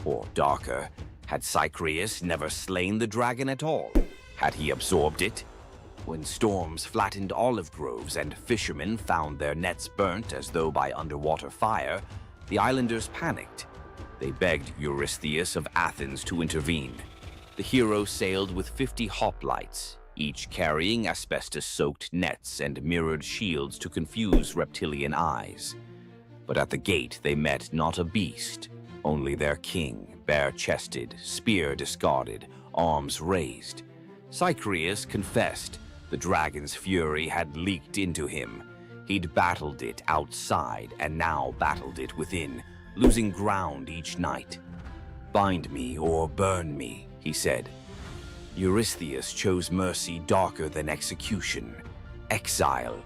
Or darker, had Cycreus never slain the dragon at all? Had he absorbed it? When storms flattened olive groves and fishermen found their nets burnt as though by underwater fire, the islanders panicked. They begged Eurystheus of Athens to intervene. The hero sailed with 50 hoplites, each carrying asbestos-soaked nets and mirrored shields to confuse reptilian eyes. But at the gate they met not a beast, only their king, bare-chested, spear discarded, arms raised. Cycreus confessed. The dragon's fury had leaked into him. He'd battled it outside and now battled it within, losing ground each night. "Bind me or burn me," he said. Eurystheus chose mercy darker than execution, exile.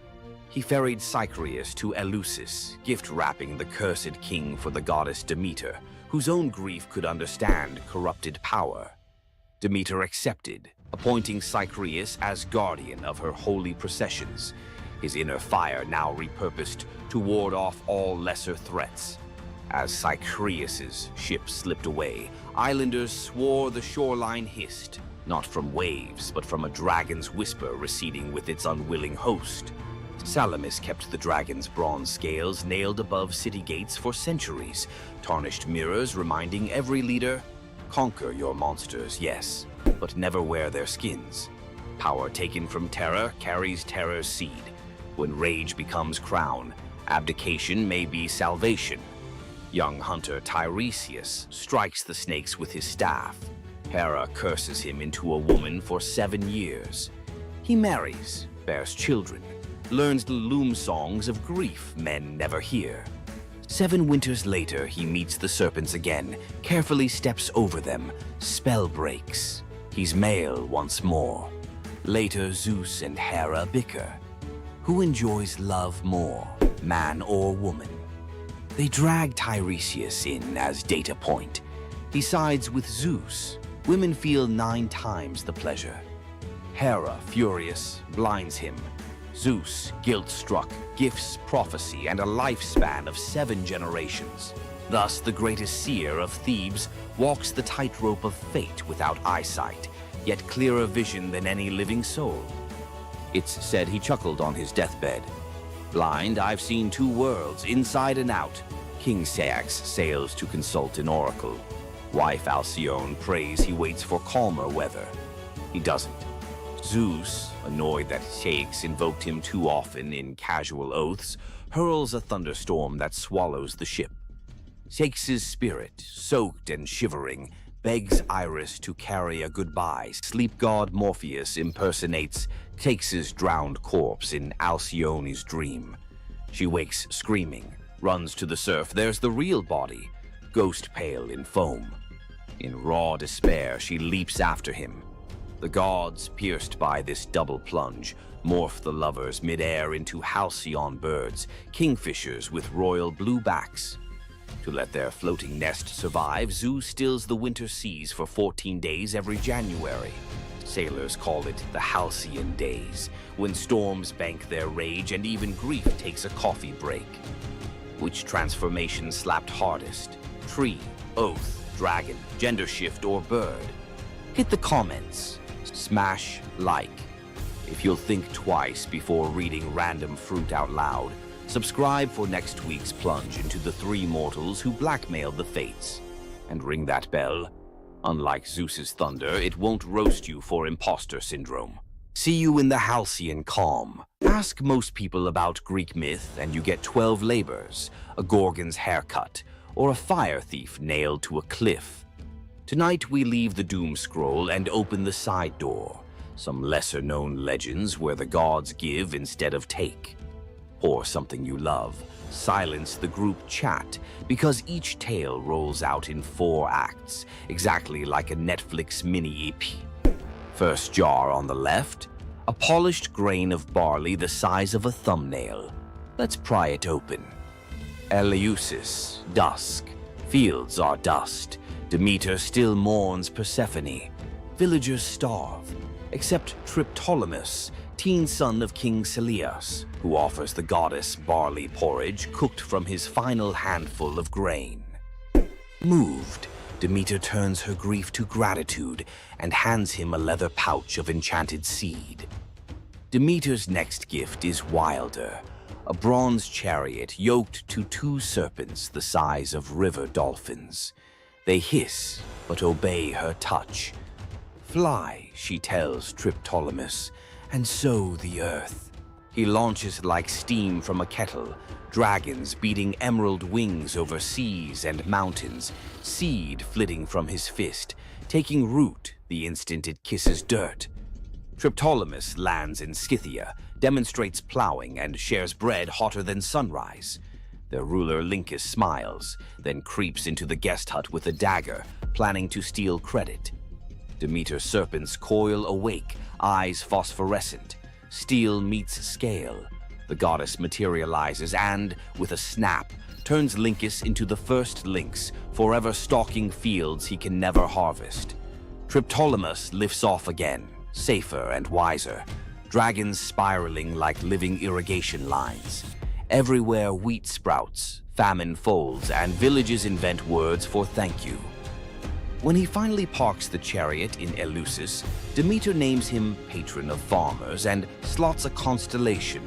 He ferried Cycreus to Eleusis, gift-wrapping the cursed king for the goddess Demeter, whose own grief could understand corrupted power. Demeter accepted, appointing Cycreus as guardian of her holy processions, his inner fire now repurposed to ward off all lesser threats. As Cycreus's ship slipped away, islanders swore the shoreline hissed, not from waves, but from a dragon's whisper receding with its unwilling host. Salamis kept the dragon's bronze scales nailed above city gates for centuries, tarnished mirrors reminding every leader, "Conquer your monsters, yes, but never wear their skins. Power taken from terror carries terror's seed. When rage becomes crown, Abdication may be salvation. Young hunter Tiresias strikes the snakes with his staff. Hera curses him into a woman for 7 years. He marries, bears children, learns the loom songs of grief men never hear. 7 winters later, he meets the serpents again, carefully steps over them, spell breaks. He's male once more. Later, Zeus and Hera bicker. Who enjoys love more, man or woman? They drag Tiresias in as data point. He sides with Zeus. Women feel 9 times the pleasure. Hera, furious, blinds him. Zeus, guilt-struck, gifts prophecy and a lifespan of 7 generations. Thus, the greatest seer of Thebes walks the tightrope of fate without eyesight, yet clearer vision than any living soul. It's said he chuckled on his deathbed. Blind, I've seen 2 worlds, inside and out. King Ceyx sails to consult an oracle. Wife Alcyone prays he waits for calmer weather. He doesn't. Zeus, annoyed that Ceyx invoked him too often in casual oaths, hurls a thunderstorm that swallows the ship. Ceyx's spirit, soaked and shivering, begs Iris to carry a goodbye. Sleep god Morpheus impersonates Ceyx's drowned corpse in Alcyone's dream. She wakes screaming, runs to the surf. There's the real body, ghost pale in foam. In raw despair, she leaps after him. The gods, pierced by this double plunge, morph the lovers mid-air into halcyon birds, kingfishers with royal blue backs. To let their floating nest survive, Zeus stills the winter seas for 14 days every January. Sailors call it the halcyon days, when storms bank their rage and even grief takes a coffee break. Which transformation slapped hardest? Tree, oath, dragon, gender shift, or bird? Hit the comments. Smash like. If you'll think twice before reading random fruit out loud, subscribe for next week's plunge into the 3 mortals who blackmailed the fates. And ring that bell. Unlike Zeus's thunder, it won't roast you for imposter syndrome. See you in the halcyon calm. Ask most people about Greek myth and you get 12 labors, a Gorgon's haircut, or a fire thief nailed to a cliff. Tonight we leave the doom scroll and open the side door. Some lesser-known legends where the gods give instead of take. Or something you love. Silence the group chat, because each tale rolls out in 4 acts, exactly like a Netflix mini-EP. First jar on the left, a polished grain of barley the size of a thumbnail. Let's pry it open. Eleusis, dusk. Fields are dust. Demeter still mourns Persephone. Villagers starve, except Triptolemus, teen son of King Celeus, who offers the goddess barley porridge cooked from his final handful of grain. Moved, Demeter turns her grief to gratitude and hands him a leather pouch of enchanted seed. Demeter's next gift is wilder, a bronze chariot yoked to 2 serpents the size of river dolphins. They hiss, but obey her touch. Fly, she tells Triptolemus, and sow the earth. He launches like steam from a kettle, dragons beating emerald wings over seas and mountains, seed flitting from his fist, taking root the instant it kisses dirt. Triptolemus lands in Scythia, demonstrates plowing, and shares bread hotter than sunrise. Their ruler Lincus smiles, then creeps into the guest hut with a dagger, planning to steal credit. Demeter's serpents coil awake, eyes phosphorescent. Steel meets scale. The goddess materializes and, with a snap, turns Lincus into the first lynx, forever stalking fields he can never harvest. Triptolemus lifts off again, safer and wiser. Dragons spiraling like living irrigation lines. Everywhere wheat sprouts, famine folds, and villages invent words for thank you. When he finally parks the chariot in Eleusis, Demeter names him patron of farmers and slots a constellation,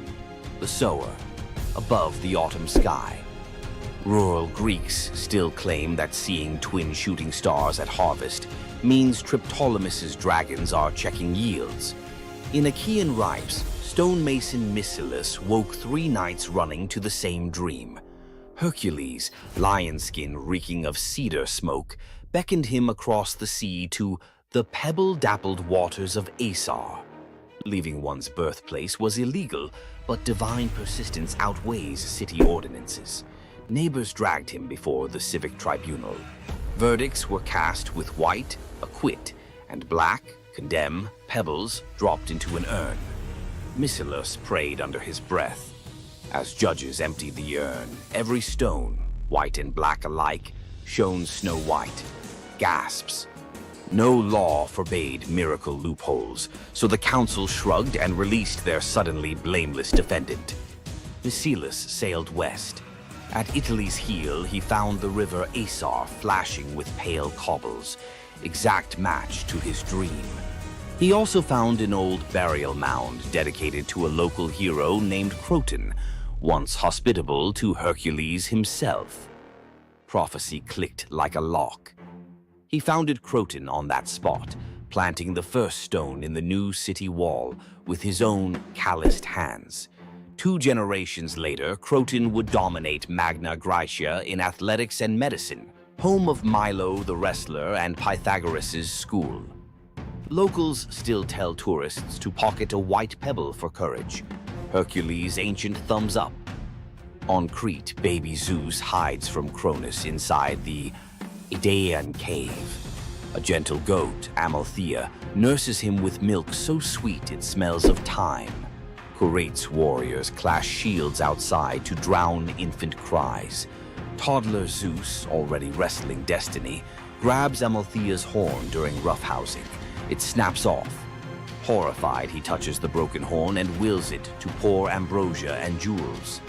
the sower, above the autumn sky. Rural Greeks still claim that seeing twin shooting stars at harvest means Triptolemus's dragons are checking yields. In Achaean ripes, stonemason Mycilus woke 3 nights running to the same dream. Hercules, lion skin reeking of cedar smoke, beckoned him across the sea to the pebble-dappled waters of Aesar. Leaving one's birthplace was illegal, but divine persistence outweighs city ordinances. Neighbors dragged him before the civic tribunal. Verdicts were cast with white, acquit, and black, condemn, pebbles dropped into an urn. Mycilus prayed under his breath. As judges emptied the urn, every stone, white and black alike, shone snow-white. Gasps. No law forbade miracle loopholes, so the council shrugged and released their suddenly blameless defendant. Mycilus sailed west. At Italy's heel, he found the river Aesar flashing with pale cobbles, exact match to his dream. He also found an old burial mound dedicated to a local hero named Croton, once hospitable to Hercules himself. Prophecy clicked like a lock. He founded Croton on that spot, planting the first stone in the new city wall with his own calloused hands. 2 generations later, Croton would dominate Magna Graecia in athletics and medicine, home of Milo the wrestler and Pythagoras' school. Locals still tell tourists to pocket a white pebble for courage, Hercules' ancient thumbs up. On Crete, baby Zeus hides from Cronus inside the Idaean cave. A gentle goat, Amalthea, nurses him with milk so sweet it smells of thyme. Curate's warriors clash shields outside to drown infant cries. Toddler Zeus, already wrestling destiny, grabs Amalthea's horn during roughhousing. It snaps off. Horrified, he touches the broken horn and wills it to pour ambrosia and jewels,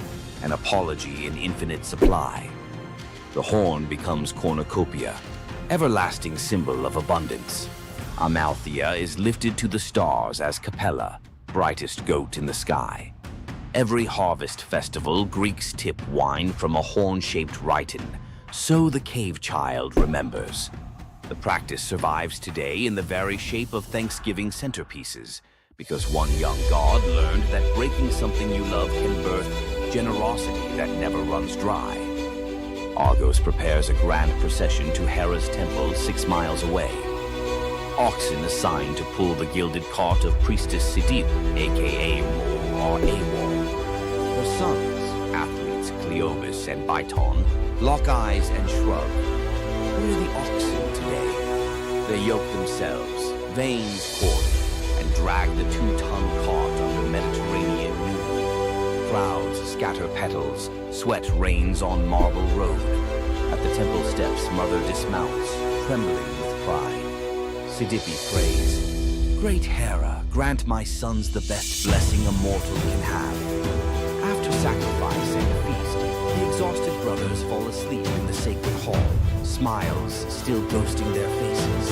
an apology in infinite supply. The horn becomes cornucopia, everlasting symbol of abundance. Amalthea is lifted to the stars as Capella, brightest goat in the sky. Every harvest festival, Greeks tip wine from a horn-shaped rhyton, so the cave child remembers. The practice survives today in the very shape of Thanksgiving centerpieces, because one young god learned that breaking something you love can birth generosity that never runs dry. Argos prepares a grand procession to Hera's temple 6 miles away. Oxen assigned to pull the gilded cart of priestess Sidipe, aka Mo or Awol. Her sons, athletes Cleobus and Biton, lock eyes and shrug. Where are the oxen today? They yoke themselves, veins corded, and drag the 2-ton cart under Mediterranean noon. Crowds scatter petals, sweat rains on marble road. At the temple steps, mother dismounts, trembling with pride. Sidipe prays, "Great Hera, grant my sons the best blessing a mortal can have." After sacrifice and feast, the exhausted brothers fall asleep in the sacred hall, smiles still ghosting their faces.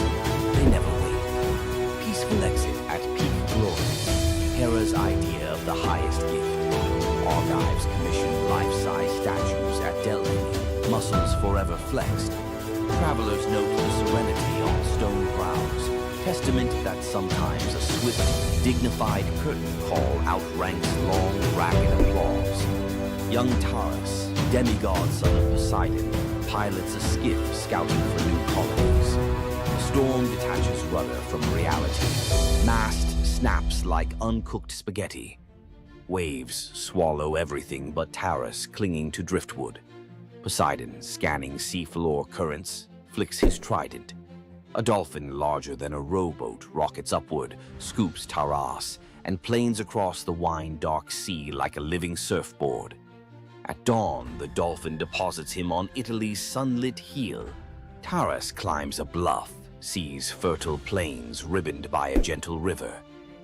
They never wake. Peaceful exit at peak glory. Hera's idea of the highest gift. Argives commissioned life-size statues at Delphi, muscles forever flexed. Travelers note the serenity on stone brows, testament that sometimes a swift, dignified curtain call outranks long, ragged applause. Young Taurus, demigod son of Poseidon, pilots a skiff scouting for new colonies. The storm detaches rudder from reality. Mast snaps like uncooked spaghetti. Waves swallow everything but Taurus clinging to driftwood. Poseidon, scanning seafloor currents, flicks his trident. A dolphin larger than a rowboat rockets upward, scoops Taurus, and planes across the wine-dark sea like a living surfboard. At dawn, the dolphin deposits him on Italy's sunlit heel. Taurus climbs a bluff, sees fertile plains ribboned by a gentle river.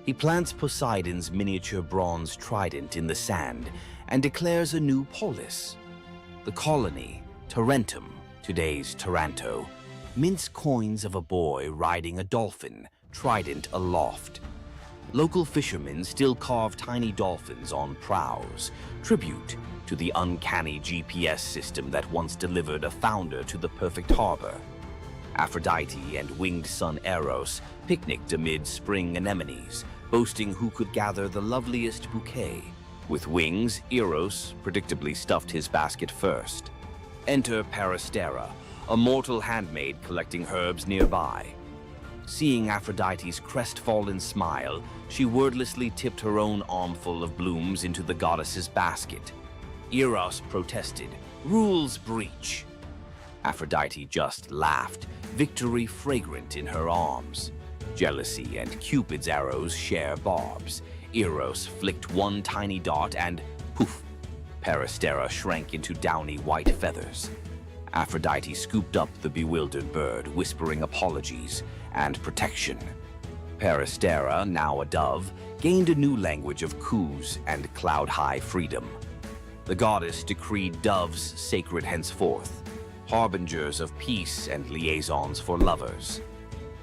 He plants Poseidon's miniature bronze trident in the sand and declares a new polis. The colony, Tarentum, today's Taranto, mints coins of a boy riding a dolphin, trident aloft. Local fishermen still carve tiny dolphins on prows, tribute to the uncanny GPS system that once delivered a founder to the perfect harbor. Aphrodite and winged son Eros picnicked amid spring anemones, boasting who could gather the loveliest bouquet. With wings, Eros predictably stuffed his basket first. Enter Peristera, a mortal handmaid collecting herbs nearby. Seeing Aphrodite's crestfallen smile, she wordlessly tipped her own armful of blooms into the goddess's basket. Eros protested, "Rules breach." Aphrodite just laughed, victory fragrant in her arms. Jealousy and Cupid's arrows share barbs. Eros flicked one tiny dart and poof, Peristera shrank into downy white feathers. Aphrodite scooped up the bewildered bird, whispering apologies and protection. Peristera, now a dove, gained a new language of coos and cloud-high freedom. The goddess decreed doves sacred henceforth, harbingers of peace and liaisons for lovers.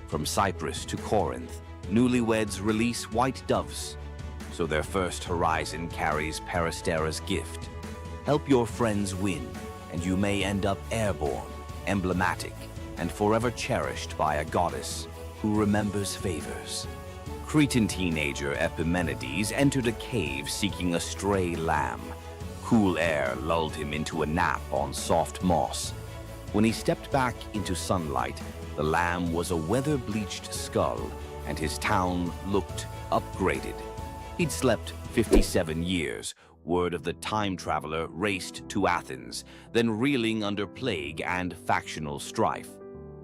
From Cyprus to Corinth, newlyweds release white doves, so their first horizon carries Peristera's gift. Help your friends win, and you may end up airborne, emblematic, and forever cherished by a goddess who remembers favors. Cretan teenager Epimenides entered a cave seeking a stray lamb. Cool air lulled him into a nap on soft moss. When he stepped back into sunlight, the lamb was a weather-bleached skull, and his town looked upgraded. He'd slept 57 years. Word of the time traveler raced to Athens, then reeling under plague and factional strife.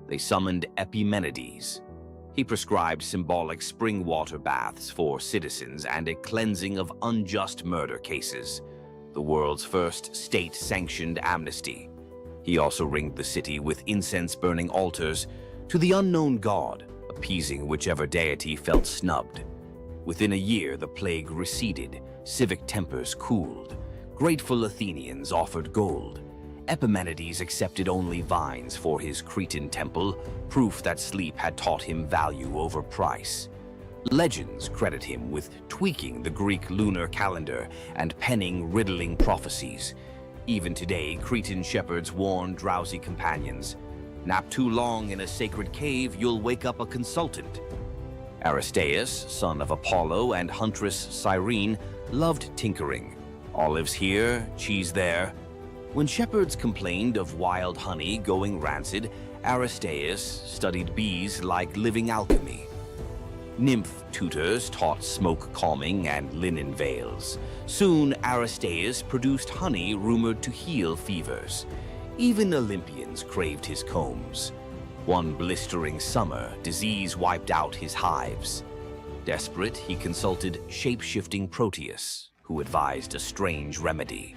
They summoned Epimenides. He prescribed symbolic spring water baths for citizens and a cleansing of unjust murder cases, the world's first state-sanctioned amnesty. He also ringed the city with incense-burning altars to the unknown god, appeasing whichever deity felt snubbed. Within a year, the plague receded, civic tempers cooled. Grateful Athenians offered gold. Epimenides accepted only vines for his Cretan temple, proof that sleep had taught him value over price. Legends credit him with tweaking the Greek lunar calendar and penning riddling prophecies. Even today, Cretan shepherds warn drowsy companions, "Nap too long in a sacred cave, you'll wake up a consultant." Aristaeus, son of Apollo and huntress Cyrene, loved tinkering. Olives here, cheese there. When shepherds complained of wild honey going rancid, Aristaeus studied bees like living alchemy. Nymph tutors taught smoke calming and linen veils. Soon, Aristaeus produced honey rumored to heal fevers. Even Olympians craved his combs. One blistering summer, disease wiped out his hives. Desperate, he consulted shape-shifting Proteus, who advised a strange remedy.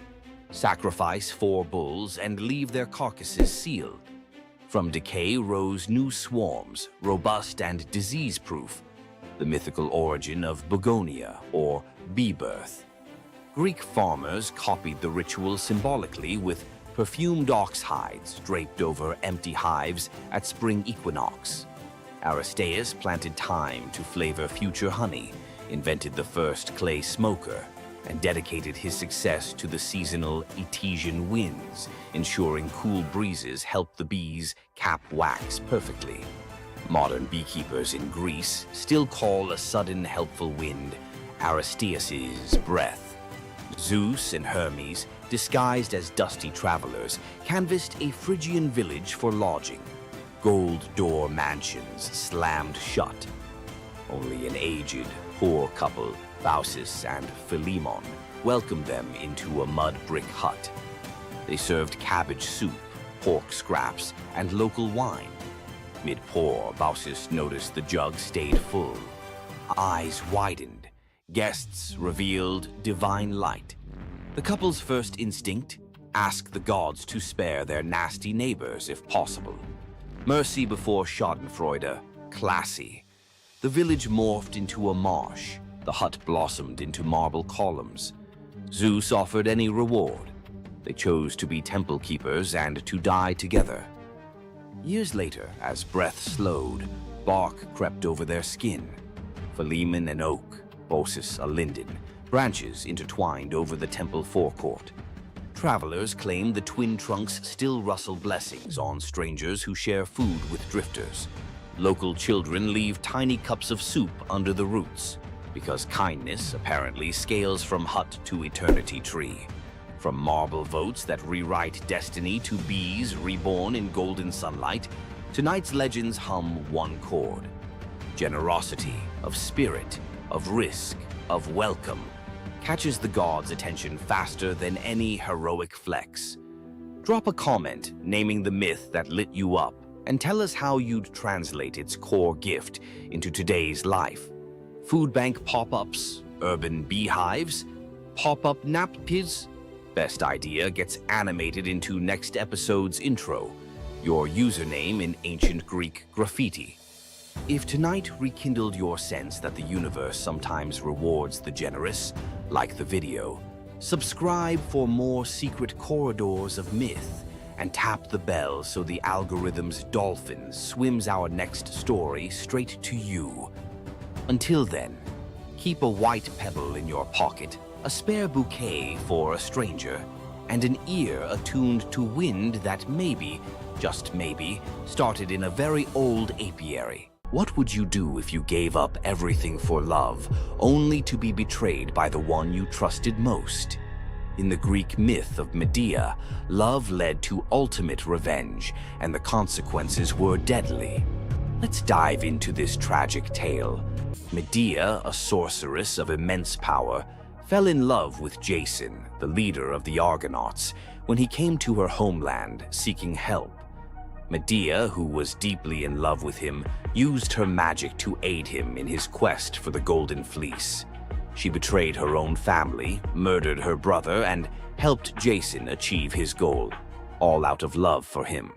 Sacrifice 4 bulls and leave their carcasses sealed. From decay rose new swarms, robust and disease-proof, the mythical origin of begonia, or bee birth. Greek farmers copied the ritual symbolically with perfumed ox hides draped over empty hives at spring equinox. Aristaeus planted thyme to flavor future honey, invented the first clay smoker, and dedicated his success to the seasonal Etesian winds, ensuring cool breezes helped the bees cap wax perfectly. Modern beekeepers in Greece still call a sudden helpful wind Aristaeus's breath. Zeus and Hermes, disguised as dusty travelers, canvassed a Phrygian village for lodging. Gold door mansions slammed shut. Only an aged, poor couple, Baucis and Philemon, welcomed them into a mud brick hut. They served cabbage soup, pork scraps, and local wine. Mid-pour, Baucis noticed the jug stayed full. Eyes widened. Guests revealed divine light. The couple's first instinct? Ask the gods to spare their nasty neighbors if possible. Mercy before schadenfreude, classy. The village morphed into a marsh. The hut blossomed into marble columns. Zeus offered any reward. They chose to be temple keepers and to die together. Years later, as breath slowed, bark crept over their skin. Philemon an oak, Baucis a linden, branches intertwined over the temple forecourt. Travelers claim the twin trunks still rustle blessings on strangers who share food with drifters. Local children leave tiny cups of soup under the roots. because kindness apparently scales from hut to eternity tree. From marble votes that rewrite destiny to bees reborn in golden sunlight, tonight's legends hum one chord. Generosity of spirit, of risk, of welcome, catches the gods' attention faster than any heroic flex. Drop a comment naming the myth that lit you up and tell us how you'd translate its core gift into today's life. Food bank pop-ups, urban beehives, pop-up nappies. Best idea gets animated into next episode's intro, your username in ancient Greek graffiti. If tonight rekindled your sense that the universe sometimes rewards the generous, like the video, subscribe for more secret corridors of myth and tap the bell so the algorithm's dolphin swims our next story straight to you. Until then, keep a white pebble in your pocket, a spare bouquet for a stranger, and an ear attuned to wind that maybe, just maybe, started in a very old apiary. What would you do if you gave up everything for love, only to be betrayed by the one you trusted most? In the Greek myth of Medea, love led to ultimate revenge, and the consequences were deadly. Let's dive into this tragic tale. Medea, a sorceress of immense power, fell in love with Jason, the leader of the Argonauts, when he came to her homeland seeking help. Medea, who was deeply in love with him, used her magic to aid him in his quest for the Golden Fleece. She betrayed her own family, murdered her brother, and helped Jason achieve his goal, all out of love for him.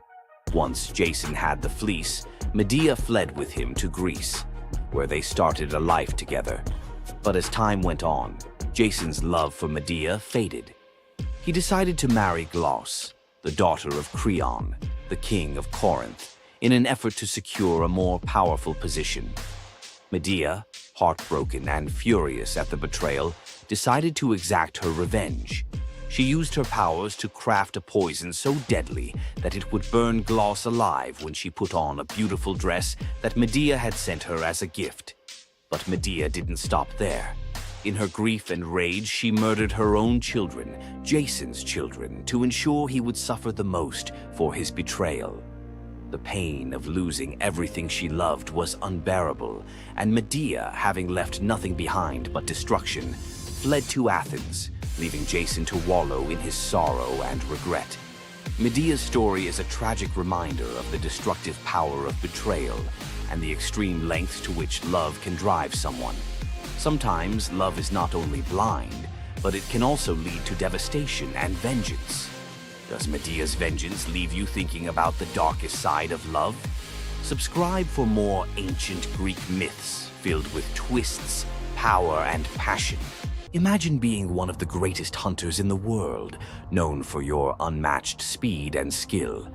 Once Jason had the fleece, Medea fled with him to Greece, where they started a life together. But as time went on, Jason's love for Medea faded. He decided to marry Glauce, the daughter of Creon, the king of Corinth, in an effort to secure a more powerful position. Medea, heartbroken and furious at the betrayal, decided to exact her revenge. She used her powers to craft a poison so deadly that it would burn Glauce alive when she put on a beautiful dress that Medea had sent her as a gift. But Medea didn't stop there. In her grief and rage, she murdered her own children, Jason's children, to ensure he would suffer the most for his betrayal. The pain of losing everything she loved was unbearable, and Medea, having left nothing behind but destruction, fled to Athens, leaving Jason to wallow in his sorrow and regret. Medea's story is a tragic reminder of the destructive power of betrayal and the extreme lengths to which love can drive someone. Sometimes love is not only blind, but it can also lead to devastation and vengeance. Does Medea's vengeance leave you thinking about the darkest side of love? Subscribe for more ancient Greek myths filled with twists, power, and passion. Imagine being one of the greatest hunters in the world, known for your unmatched speed and skill.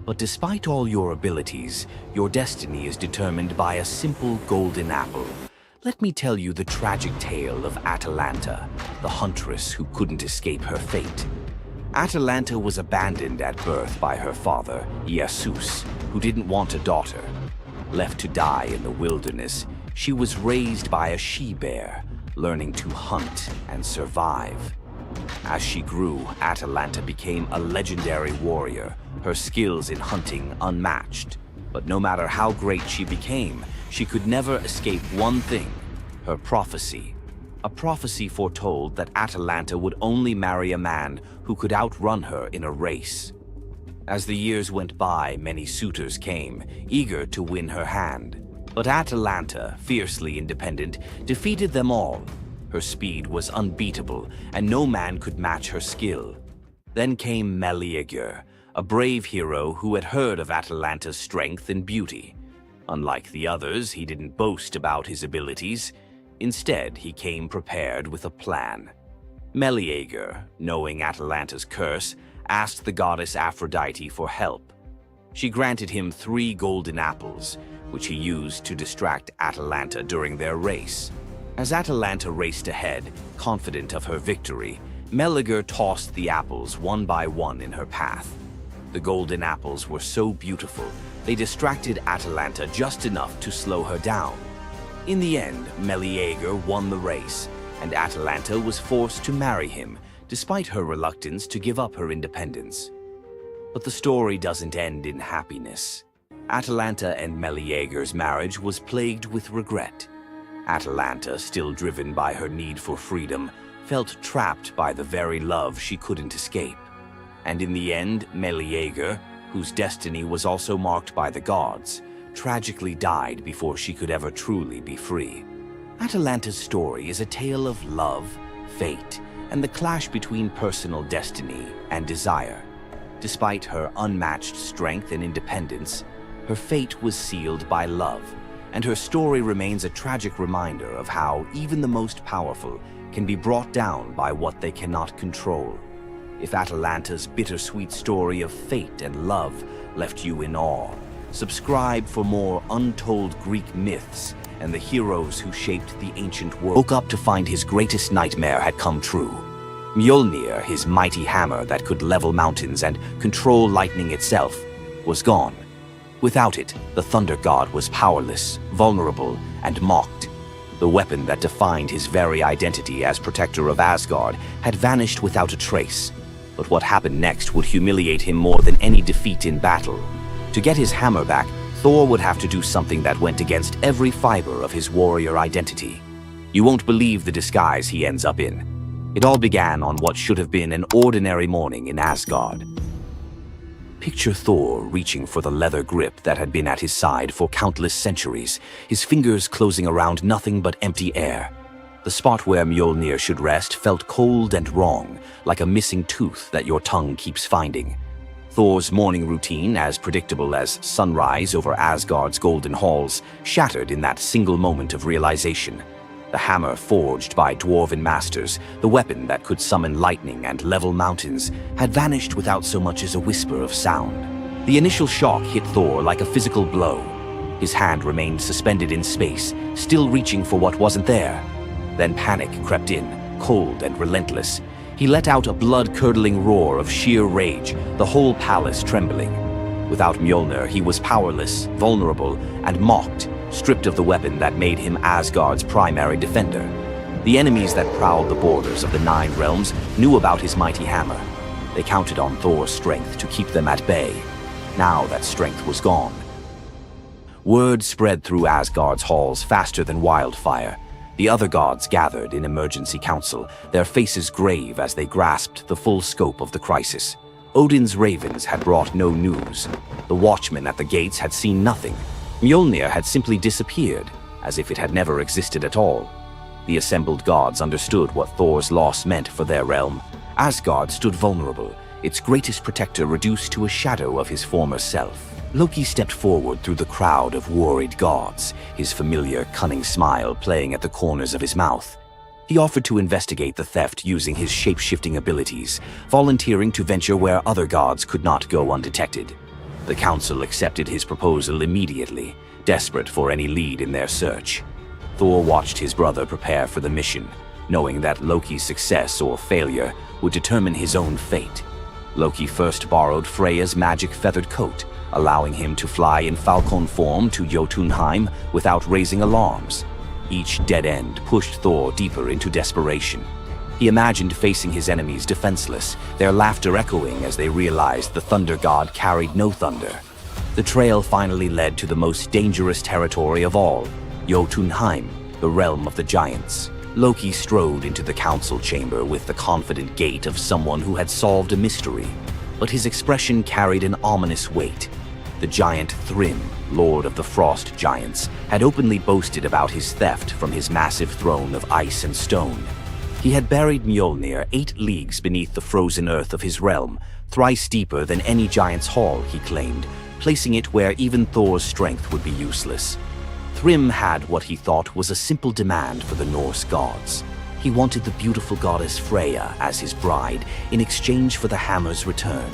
But despite all your abilities, your destiny is determined by a simple golden apple. Let me tell you the tragic tale of Atalanta, the huntress who couldn't escape her fate. Atalanta was abandoned at birth by her father, Zeus, who didn't want a daughter. Left to die in the wilderness, she was raised by a she-bear, learning to hunt and survive. As she grew, Atalanta became a legendary warrior, her skills in hunting unmatched. But no matter how great she became, she could never escape one thing, her prophecy. A prophecy foretold that Atalanta would only marry a man who could outrun her in a race. As the years went by, many suitors came, eager to win her hand. But Atalanta, fiercely independent, defeated them all. Her speed was unbeatable, and no man could match her skill. Then came Meleager, a brave hero who had heard of Atalanta's strength and beauty. Unlike the others, he didn't boast about his abilities. Instead, he came prepared with a plan. Meleager, knowing Atalanta's curse, asked the goddess Aphrodite for help. She granted him 3 golden apples, which he used to distract Atalanta during their race. As Atalanta raced ahead, confident of her victory, Meleager tossed the apples one by one in her path. The golden apples were so beautiful, they distracted Atalanta just enough to slow her down. In the end, Meleager won the race, and Atalanta was forced to marry him, despite her reluctance to give up her independence. But the story doesn't end in happiness. Atalanta and Meleager's marriage was plagued with regret. Atalanta, still driven by her need for freedom, felt trapped by the very love she couldn't escape. And in the end, Meleager, whose destiny was also marked by the gods, tragically died before she could ever truly be free. Atalanta's story is a tale of love, fate, and the clash between personal destiny and desire. Despite her unmatched strength and independence, her fate was sealed by love, and her story remains a tragic reminder of how even the most powerful can be brought down by what they cannot control. If Atalanta's bittersweet story of fate and love left you in awe, subscribe for more untold Greek myths and the heroes who shaped the ancient world. Woke up to find his greatest nightmare had come true. Mjolnir, his mighty hammer that could level mountains and control lightning itself, was gone. Without it, the thunder god was powerless, vulnerable, and mocked. The weapon that defined his very identity as protector of Asgard had vanished without a trace. But what happened next would humiliate him more than any defeat in battle. To get his hammer back, Thor would have to do something that went against every fiber of his warrior identity. You won't believe the disguise he ends up in. It all began on what should have been an ordinary morning in Asgard. Picture Thor reaching for the leather grip that had been at his side for countless centuries, his fingers closing around nothing but empty air. The spot where Mjolnir should rest felt cold and wrong, like a missing tooth that your tongue keeps finding. Thor's morning routine, as predictable as sunrise over Asgard's golden halls, shattered in that single moment of realization. The hammer forged by dwarven masters, the weapon that could summon lightning and level mountains, had vanished without so much as a whisper of sound. The initial shock hit Thor like a physical blow. His hand remained suspended in space, still reaching for what wasn't there. Then panic crept in, cold and relentless. He let out a blood-curdling roar of sheer rage, the whole palace trembling. Without Mjolnir, he was powerless, vulnerable, and mocked, stripped of the weapon that made him Asgard's primary defender. The enemies that prowled the borders of the Nine Realms knew about his mighty hammer. They counted on Thor's strength to keep them at bay. Now that strength was gone. Word spread through Asgard's halls faster than wildfire. The other gods gathered in emergency council, their faces grave as they grasped the full scope of the crisis. Odin's ravens had brought no news. The watchmen at the gates had seen nothing. Mjolnir had simply disappeared, as if it had never existed at all. The assembled gods understood what Thor's loss meant for their realm. Asgard stood vulnerable, its greatest protector reduced to a shadow of his former self. Loki stepped forward through the crowd of worried gods, his familiar, cunning smile playing at the corners of his mouth. He offered to investigate the theft using his shape-shifting abilities, volunteering to venture where other gods could not go undetected. The council accepted his proposal immediately, desperate for any lead in their search. Thor watched his brother prepare for the mission, knowing that Loki's success or failure would determine his own fate. Loki first borrowed Freya's magic feathered coat, allowing him to fly in falcon form to Jotunheim without raising alarms. Each dead end pushed Thor deeper into desperation. He imagined facing his enemies defenseless, their laughter echoing as they realized the thunder god carried no thunder. The trail finally led to the most dangerous territory of all, Jotunheim, the realm of the giants. Loki strode into the council chamber with the confident gait of someone who had solved a mystery, but his expression carried an ominous weight. The giant Thrym, lord of the frost giants, had openly boasted about his theft from his massive throne of ice and stone. He had buried Mjolnir 8 leagues beneath the frozen earth of his realm, thrice deeper than any giant's hall, he claimed, placing it where even Thor's strength would be useless. Thrym had what he thought was a simple demand for the Norse gods. He wanted the beautiful goddess Freya as his bride in exchange for the hammer's return.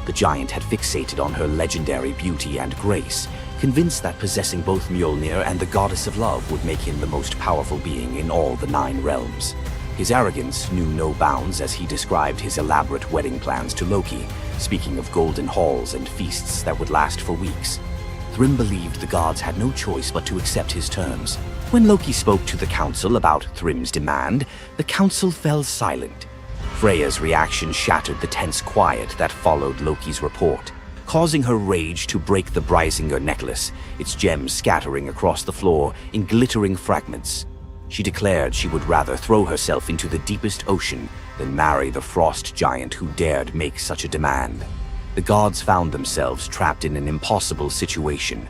The giant had fixated on her legendary beauty and grace, convinced that possessing both Mjolnir and the goddess of love would make him the most powerful being in all the 9 realms. His arrogance knew no bounds as he described his elaborate wedding plans to Loki, speaking of golden halls and feasts that would last for weeks. Thrym believed the gods had no choice but to accept his terms. When Loki spoke to the council about Thrym's demand, the council fell silent. Freya's reaction shattered the tense quiet that followed Loki's report, causing her rage to break the Brysinger necklace, its gems scattering across the floor in glittering fragments. She declared she would rather throw herself into the deepest ocean than marry the frost giant who dared make such a demand. The gods found themselves trapped in an impossible situation.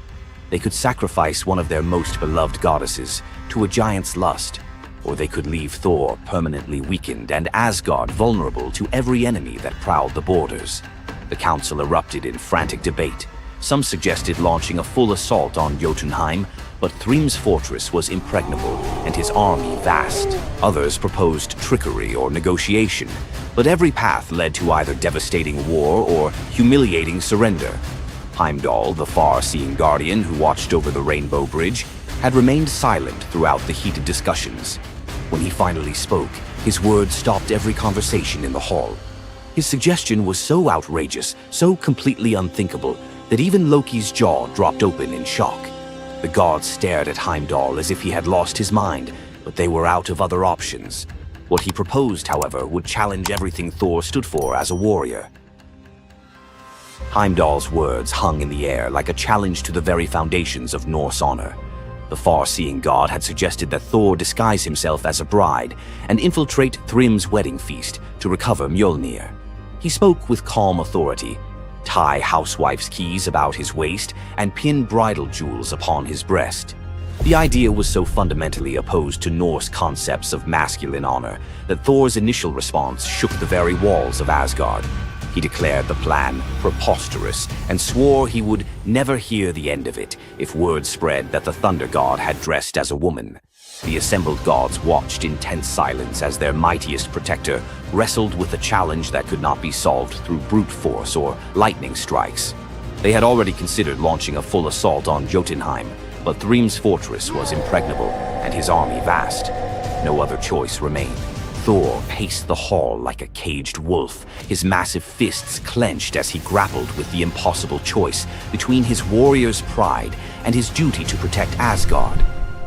They could sacrifice one of their most beloved goddesses to a giant's lust, or they could leave Thor permanently weakened and Asgard vulnerable to every enemy that prowled the borders. The council erupted in frantic debate. Some suggested launching a full assault on Jotunheim, but Thrym's fortress was impregnable and his army vast. Others proposed trickery or negotiation, but every path led to either devastating war or humiliating surrender. Heimdall, the far-seeing guardian who watched over the Rainbow Bridge, had remained silent throughout the heated discussions. When he finally spoke, his words stopped every conversation in the hall. His suggestion was so outrageous, so completely unthinkable, that even Loki's jaw dropped open in shock. The gods stared at Heimdall as if he had lost his mind, but they were out of other options. What he proposed, however, would challenge everything Thor stood for as a warrior. Heimdall's words hung in the air like a challenge to the very foundations of Norse honor. The far-seeing god had suggested that Thor disguise himself as a bride and infiltrate Thrym's wedding feast to recover Mjolnir. He spoke with calm authority, tie housewife's keys about his waist, and pin bridal jewels upon his breast. The idea was so fundamentally opposed to Norse concepts of masculine honor that Thor's initial response shook the very walls of Asgard. He declared the plan preposterous and swore he would never hear the end of it if word spread that the Thunder God had dressed as a woman. The assembled gods watched in tense silence as their mightiest protector wrestled with a challenge that could not be solved through brute force or lightning strikes. They had already considered launching a full assault on Jotunheim, but Thrym's fortress was impregnable and his army vast. No other choice remained. Thor paced the hall like a caged wolf, his massive fists clenched as he grappled with the impossible choice between his warrior's pride and his duty to protect Asgard.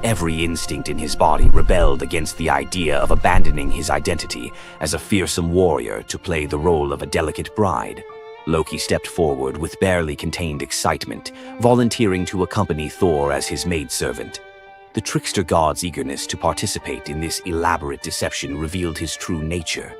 Every instinct in his body rebelled against the idea of abandoning his identity as a fearsome warrior to play the role of a delicate bride. Loki stepped forward with barely contained excitement, volunteering to accompany Thor as his maidservant. The trickster god's eagerness to participate in this elaborate deception revealed his true nature.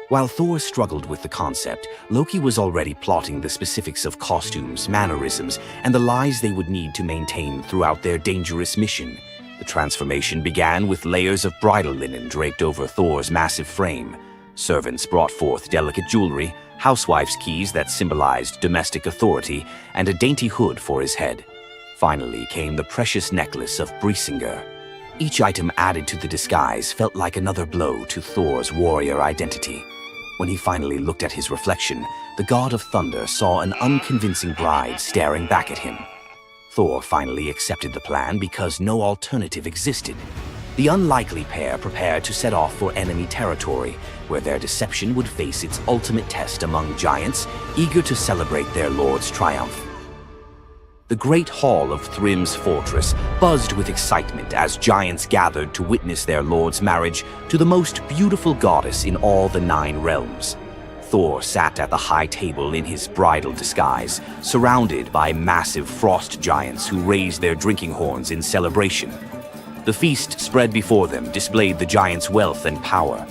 While Thor struggled with the concept, Loki was already plotting the specifics of costumes, mannerisms, and the lies they would need to maintain throughout their dangerous mission. The transformation began with layers of bridal linen draped over Thor's massive frame. Servants brought forth delicate jewelry, housewife's keys that symbolized domestic authority, and a dainty hood for his head. Finally came the precious necklace of Brysinger. Each item added to the disguise felt like another blow to Thor's warrior identity. When he finally looked at his reflection, the god of thunder saw an unconvincing bride staring back at him. Thor finally accepted the plan because no alternative existed. The unlikely pair prepared to set off for enemy territory, where their deception would face its ultimate test among giants, eager to celebrate their lord's triumph. The great hall of Thrym's fortress buzzed with excitement as giants gathered to witness their lord's marriage to the most beautiful goddess in all the 9 realms. Thor sat at the high table in his bridal disguise, surrounded by massive frost giants who raised their drinking horns in celebration. The feast spread before them displayed the giants' wealth and power.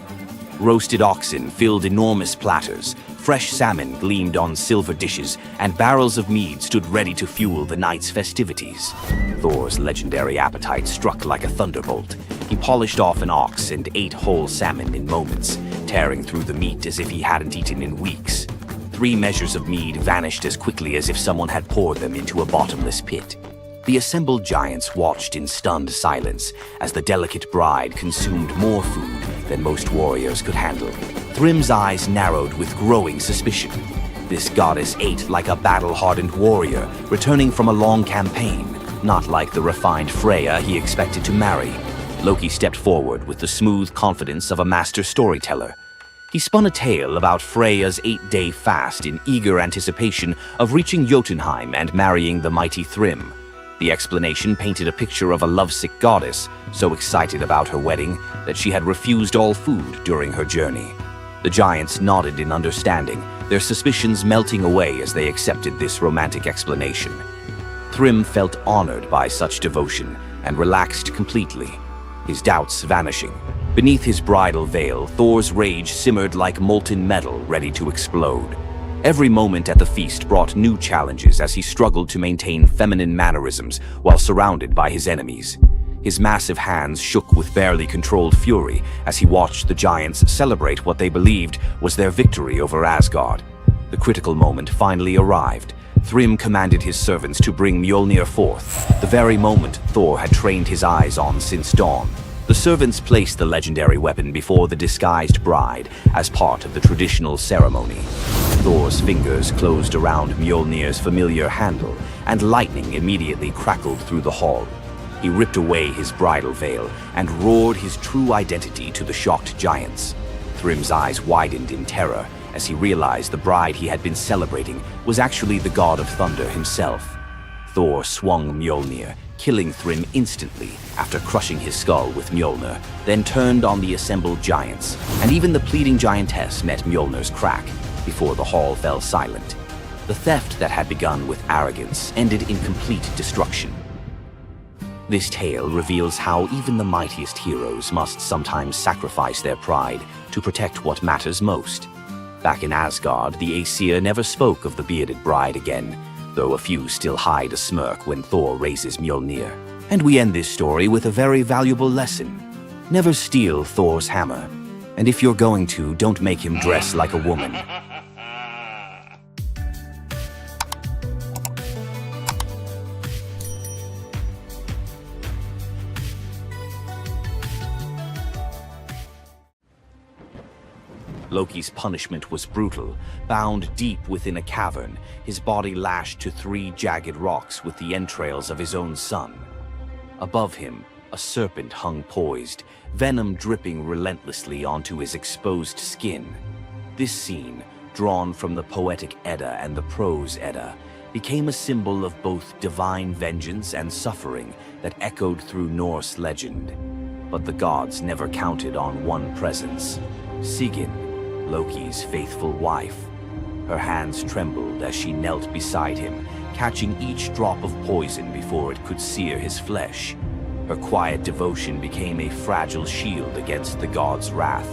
Roasted oxen filled enormous platters, fresh salmon gleamed on silver dishes, and barrels of mead stood ready to fuel the night's festivities. Thor's legendary appetite struck like a thunderbolt. He polished off an ox and ate whole salmon in moments, tearing through the meat as if he hadn't eaten in weeks. 3 measures of mead vanished as quickly as if someone had poured them into a bottomless pit. The assembled giants watched in stunned silence as the delicate bride consumed more food than most warriors could handle. Thrym's eyes narrowed with growing suspicion. This goddess ate like a battle-hardened warrior, returning from a long campaign, not like the refined Freya he expected to marry. Loki stepped forward with the smooth confidence of a master storyteller. He spun a tale about Freya's 8-day fast in eager anticipation of reaching Jotunheim and marrying the mighty Thrym. The explanation painted a picture of a lovesick goddess, so excited about her wedding that she had refused all food during her journey. The giants nodded in understanding, their suspicions melting away as they accepted this romantic explanation. Thrym felt honored by such devotion and relaxed completely, his doubts vanishing. Beneath his bridal veil, Thor's rage simmered like molten metal ready to explode. Every moment at the feast brought new challenges as he struggled to maintain feminine mannerisms while surrounded by his enemies. His massive hands shook with barely controlled fury as he watched the giants celebrate what they believed was their victory over Asgard. The critical moment finally arrived. Thrym commanded his servants to bring Mjolnir forth, the very moment Thor had trained his eyes on since dawn. The servants placed the legendary weapon before the disguised bride as part of the traditional ceremony. Thor's fingers closed around Mjolnir's familiar handle, and lightning immediately crackled through the hall. He ripped away his bridal veil and roared his true identity to the shocked giants. Thrym's eyes widened in terror as he realized the bride he had been celebrating was actually the god of thunder himself. Thor swung Mjolnir, killing Thrym instantly after crushing his skull with Mjolnir, then turned on the assembled giants, and even the pleading giantess met Mjolnir's crack before the hall fell silent. The theft that had begun with arrogance ended in complete destruction. This tale reveals how even the mightiest heroes must sometimes sacrifice their pride to protect what matters most. Back in Asgard, the Aesir never spoke of the bearded bride again, though a few still hide a smirk when Thor raises Mjolnir. And we end this story with a very valuable lesson. Never steal Thor's hammer. And if you're going to, don't make him dress like a woman. Loki's punishment was brutal. Bound deep within a cavern, his body lashed to 3 jagged rocks with the entrails of his own son. Above him, a serpent hung poised, venom dripping relentlessly onto his exposed skin. This scene, drawn from the poetic Edda and the prose Edda, became a symbol of both divine vengeance and suffering that echoed through Norse legend. But the gods never counted on one presence: Sigyn, Loki's faithful wife. Her hands trembled as she knelt beside him, catching each drop of poison before it could sear his flesh. Her quiet devotion became a fragile shield against the god's wrath.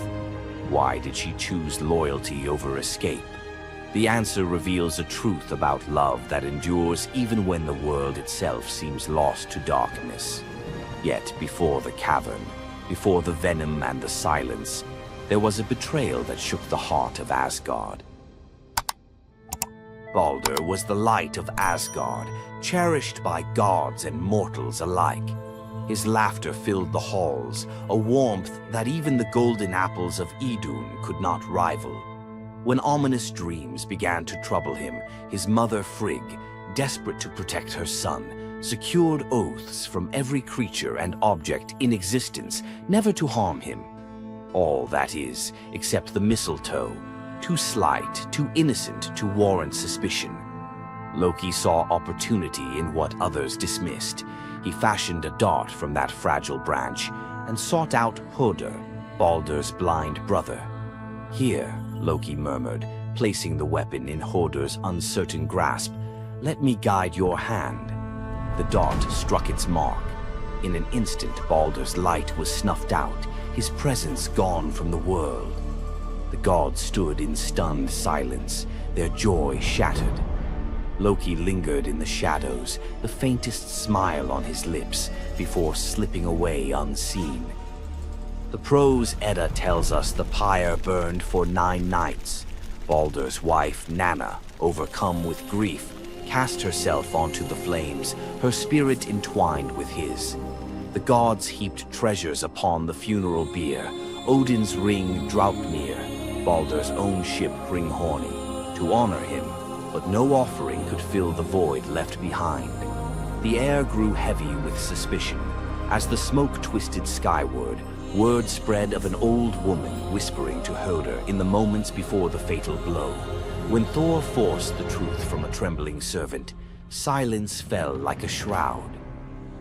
Why did she choose loyalty over escape? The answer reveals a truth about love that endures even when the world itself seems lost to darkness. Yet before the cavern, before the venom and the silence, there was a betrayal that shook the heart of Asgard. Baldur was the light of Asgard, cherished by gods and mortals alike. His laughter filled the halls, a warmth that even the golden apples of Idun could not rival. When ominous dreams began to trouble him, his mother Frigg, desperate to protect her son, secured oaths from every creature and object in existence never to harm him. All, that is, except the mistletoe, too slight, too innocent to warrant suspicion. Loki saw opportunity in what others dismissed. He fashioned a dart from that fragile branch and sought out Hoder, Baldur's blind brother. "Here," Loki murmured, placing the weapon in Hoder's uncertain grasp, "let me guide your hand." The dart struck its mark. In an instant, Baldur's light was snuffed out, his presence gone from the world. The gods stood in stunned silence, their joy shattered. Loki lingered in the shadows, the faintest smile on his lips, before slipping away unseen. The prose Edda tells us the pyre burned for 9 nights. Baldur's wife, Nanna, overcome with grief, cast herself onto the flames, her spirit entwined with his. The gods heaped treasures upon the funeral bier, Odin's ring Draupnir, Baldur's own ship Hringhorni, to honor him, but no offering could fill the void left behind. The air grew heavy with suspicion. As the smoke twisted skyward, Word spread of an old woman whispering to Hoder in the moments before the fatal blow. When Thor forced the truth from a trembling servant, silence fell like a shroud.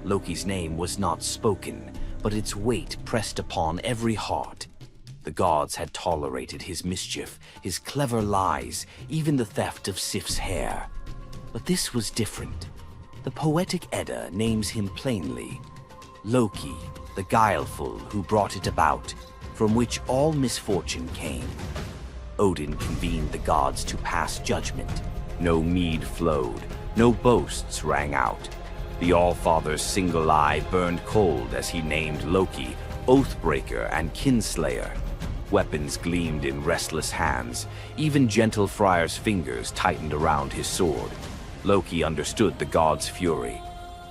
Loki's name was not spoken, but its weight pressed upon every heart. The gods had tolerated his mischief, his clever lies, even the theft of Sif's hair. But this was different. The poetic Edda names him plainly: Loki, the guileful who brought it about, from which all misfortune came. Odin convened the gods to pass judgment. No mead flowed, no boasts rang out. The All-Father's single eye burned cold as he named Loki Oathbreaker and Kinslayer. Weapons gleamed in restless hands. Even gentle Friar's fingers tightened around his sword. Loki understood the gods' fury.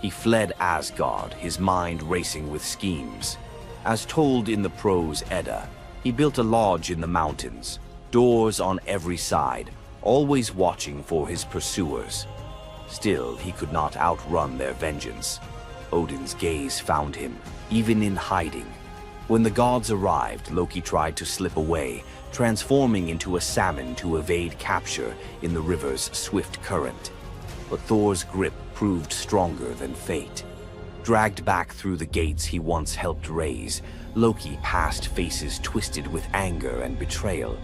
He fled Asgard, his mind racing with schemes. As told in the prose Edda, he built a lodge in the mountains, doors on every side, always watching for his pursuers. Still, he could not outrun their vengeance. Odin's gaze found him, even in hiding. When the gods arrived, Loki tried to slip away, transforming into a salmon to evade capture in the river's swift current. But Thor's grip proved stronger than fate. Dragged back through the gates he once helped raise, Loki passed faces twisted with anger and betrayal.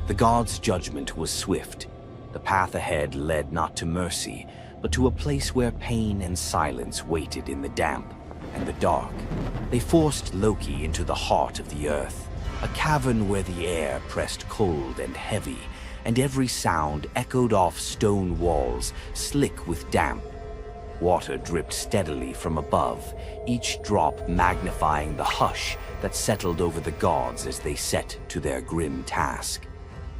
The gods' judgment was swift. The path ahead led not to mercy, but to a place where pain and silence waited in the damp and the dark. They forced Loki into the heart of the earth, a cavern where the air pressed cold and heavy, and every sound echoed off stone walls, slick with damp. Water dripped steadily from above, each drop magnifying the hush that settled over the gods as they set to their grim task.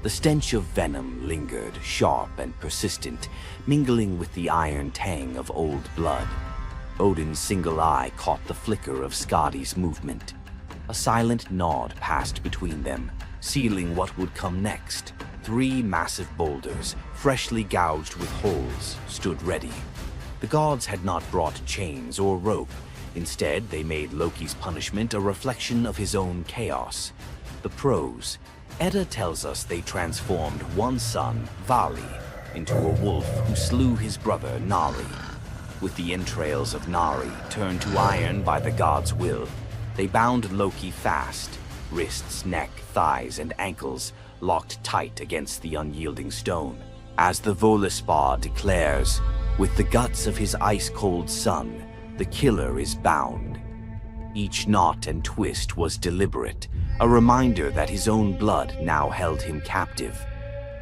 The stench of venom lingered, sharp and persistent, mingling with the iron tang of old blood. Odin's single eye caught the flicker of Skadi's movement. A silent nod passed between them, sealing what would come next. 3 massive boulders, freshly gouged with holes, stood ready. The gods had not brought chains or rope. Instead, they made Loki's punishment a reflection of his own chaos. The prose: Edda tells us they transformed one son, Vali, into a wolf who slew his brother, Nari. With the entrails of Nari turned to iron by the gods' will, they bound Loki fast, wrists, neck, thighs, and ankles locked tight against the unyielding stone. As the Völuspá declares, with the guts of his ice-cold son, the killer is bound. Each knot and twist was deliberate, a reminder that his own blood now held him captive.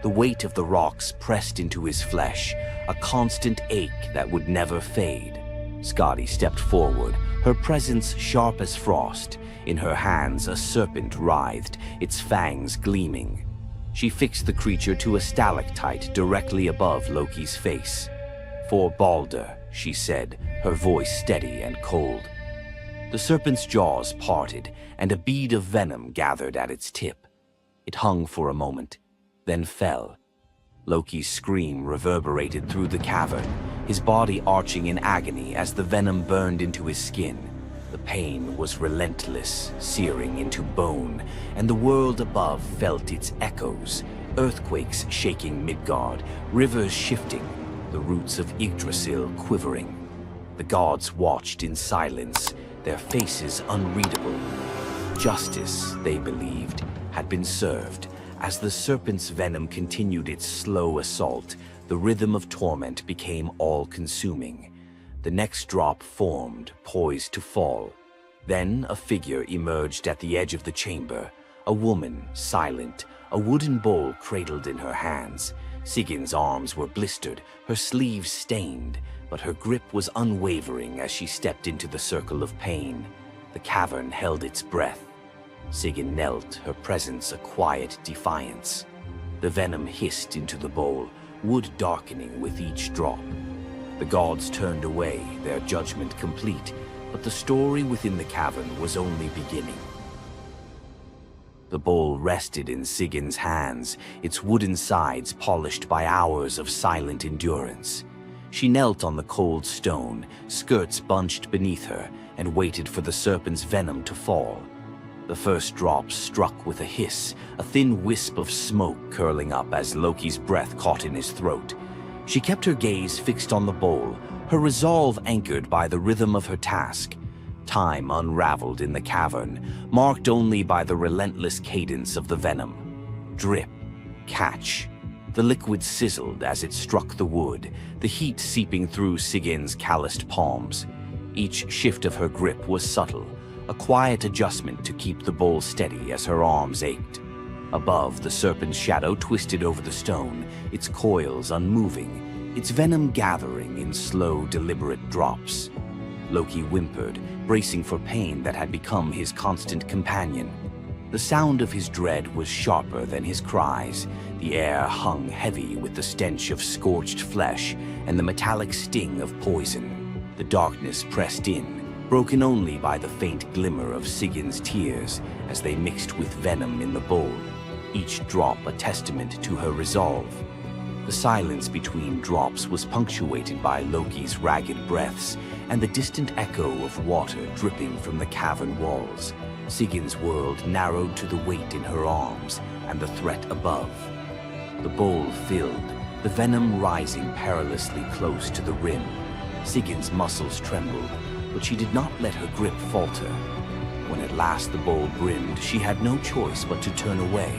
The weight of the rocks pressed into his flesh, a constant ache that would never fade. Skadi stepped forward, her presence sharp as frost. In her hands, a serpent writhed, its fangs gleaming. She fixed the creature to a stalactite directly above Loki's face. "For Balder," she said, her voice steady and cold. The serpent's jaws parted, and a bead of venom gathered at its tip. It hung for a moment, then fell. Loki's scream reverberated through the cavern, his body arching in agony as the venom burned into his skin. The pain was relentless, searing into bone, and the world above felt its echoes, earthquakes shaking Midgard, rivers shifting, the roots of Yggdrasil quivering. The gods watched in silence, their faces unreadable. Justice, they believed, had been served. As the serpent's venom continued its slow assault, the rhythm of torment became all-consuming. The next drop formed, poised to fall. Then a figure emerged at the edge of the chamber, a woman, silent, a wooden bowl cradled in her hands. Sigin's arms were blistered, her sleeves stained, but her grip was unwavering as she stepped into the circle of pain. The cavern held its breath. Sigyn knelt, her presence a quiet defiance. The venom hissed into the bowl, wood darkening with each drop. The gods turned away, their judgment complete, but the story within the cavern was only beginning. The bowl rested in Sigyn's hands, its wooden sides polished by hours of silent endurance. She knelt on the cold stone, skirts bunched beneath her, and waited for the serpent's venom to fall. The first drop struck with a hiss, a thin wisp of smoke curling up as Loki's breath caught in his throat. She kept her gaze fixed on the bowl, her resolve anchored by the rhythm of her task. Time unraveled in the cavern, marked only by the relentless cadence of the venom. Drip, catch. The liquid sizzled as it struck the wood, the heat seeping through Sigin's calloused palms. Each shift of her grip was subtle, a quiet adjustment to keep the bowl steady as her arms ached. Above, the serpent's shadow twisted over the stone, its coils unmoving, its venom gathering in slow, deliberate drops. Loki whimpered, bracing for pain that had become his constant companion. The sound of his dread was sharper than his cries. The air hung heavy with the stench of scorched flesh and the metallic sting of poison. The darkness pressed in, broken only by the faint glimmer of Sigin's tears as they mixed with venom in the bowl, each drop a testament to her resolve. The silence between drops was punctuated by Loki's ragged breaths and the distant echo of water dripping from the cavern walls. Sigin's world narrowed to the weight in her arms and the threat above. The bowl filled, the venom rising perilously close to the rim. Sigin's muscles trembled, but she did not let her grip falter. When at last the bowl brimmed, she had no choice but to turn away.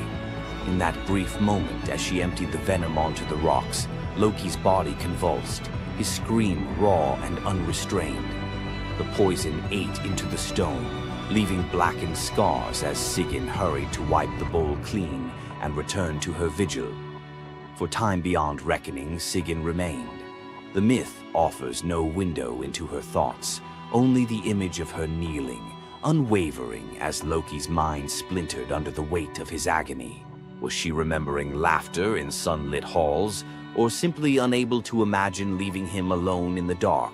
In that brief moment, as she emptied the venom onto the rocks, Loki's body convulsed, his scream raw and unrestrained. The poison ate into the stone, leaving blackened scars as Sigyn hurried to wipe the bowl clean and return to her vigil. For time beyond reckoning, Sigyn remained. The myth offers no window into her thoughts, only the image of her kneeling, unwavering as Loki's mind splintered under the weight of his agony. Was she remembering laughter in sunlit halls, or simply unable to imagine leaving him alone in the dark?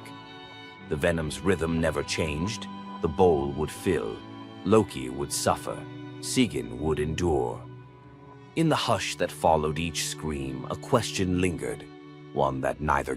The venom's rhythm never changed. The bowl would fill. Loki would suffer. Sigyn would endure. In the hush that followed each scream, a question lingered, one that neither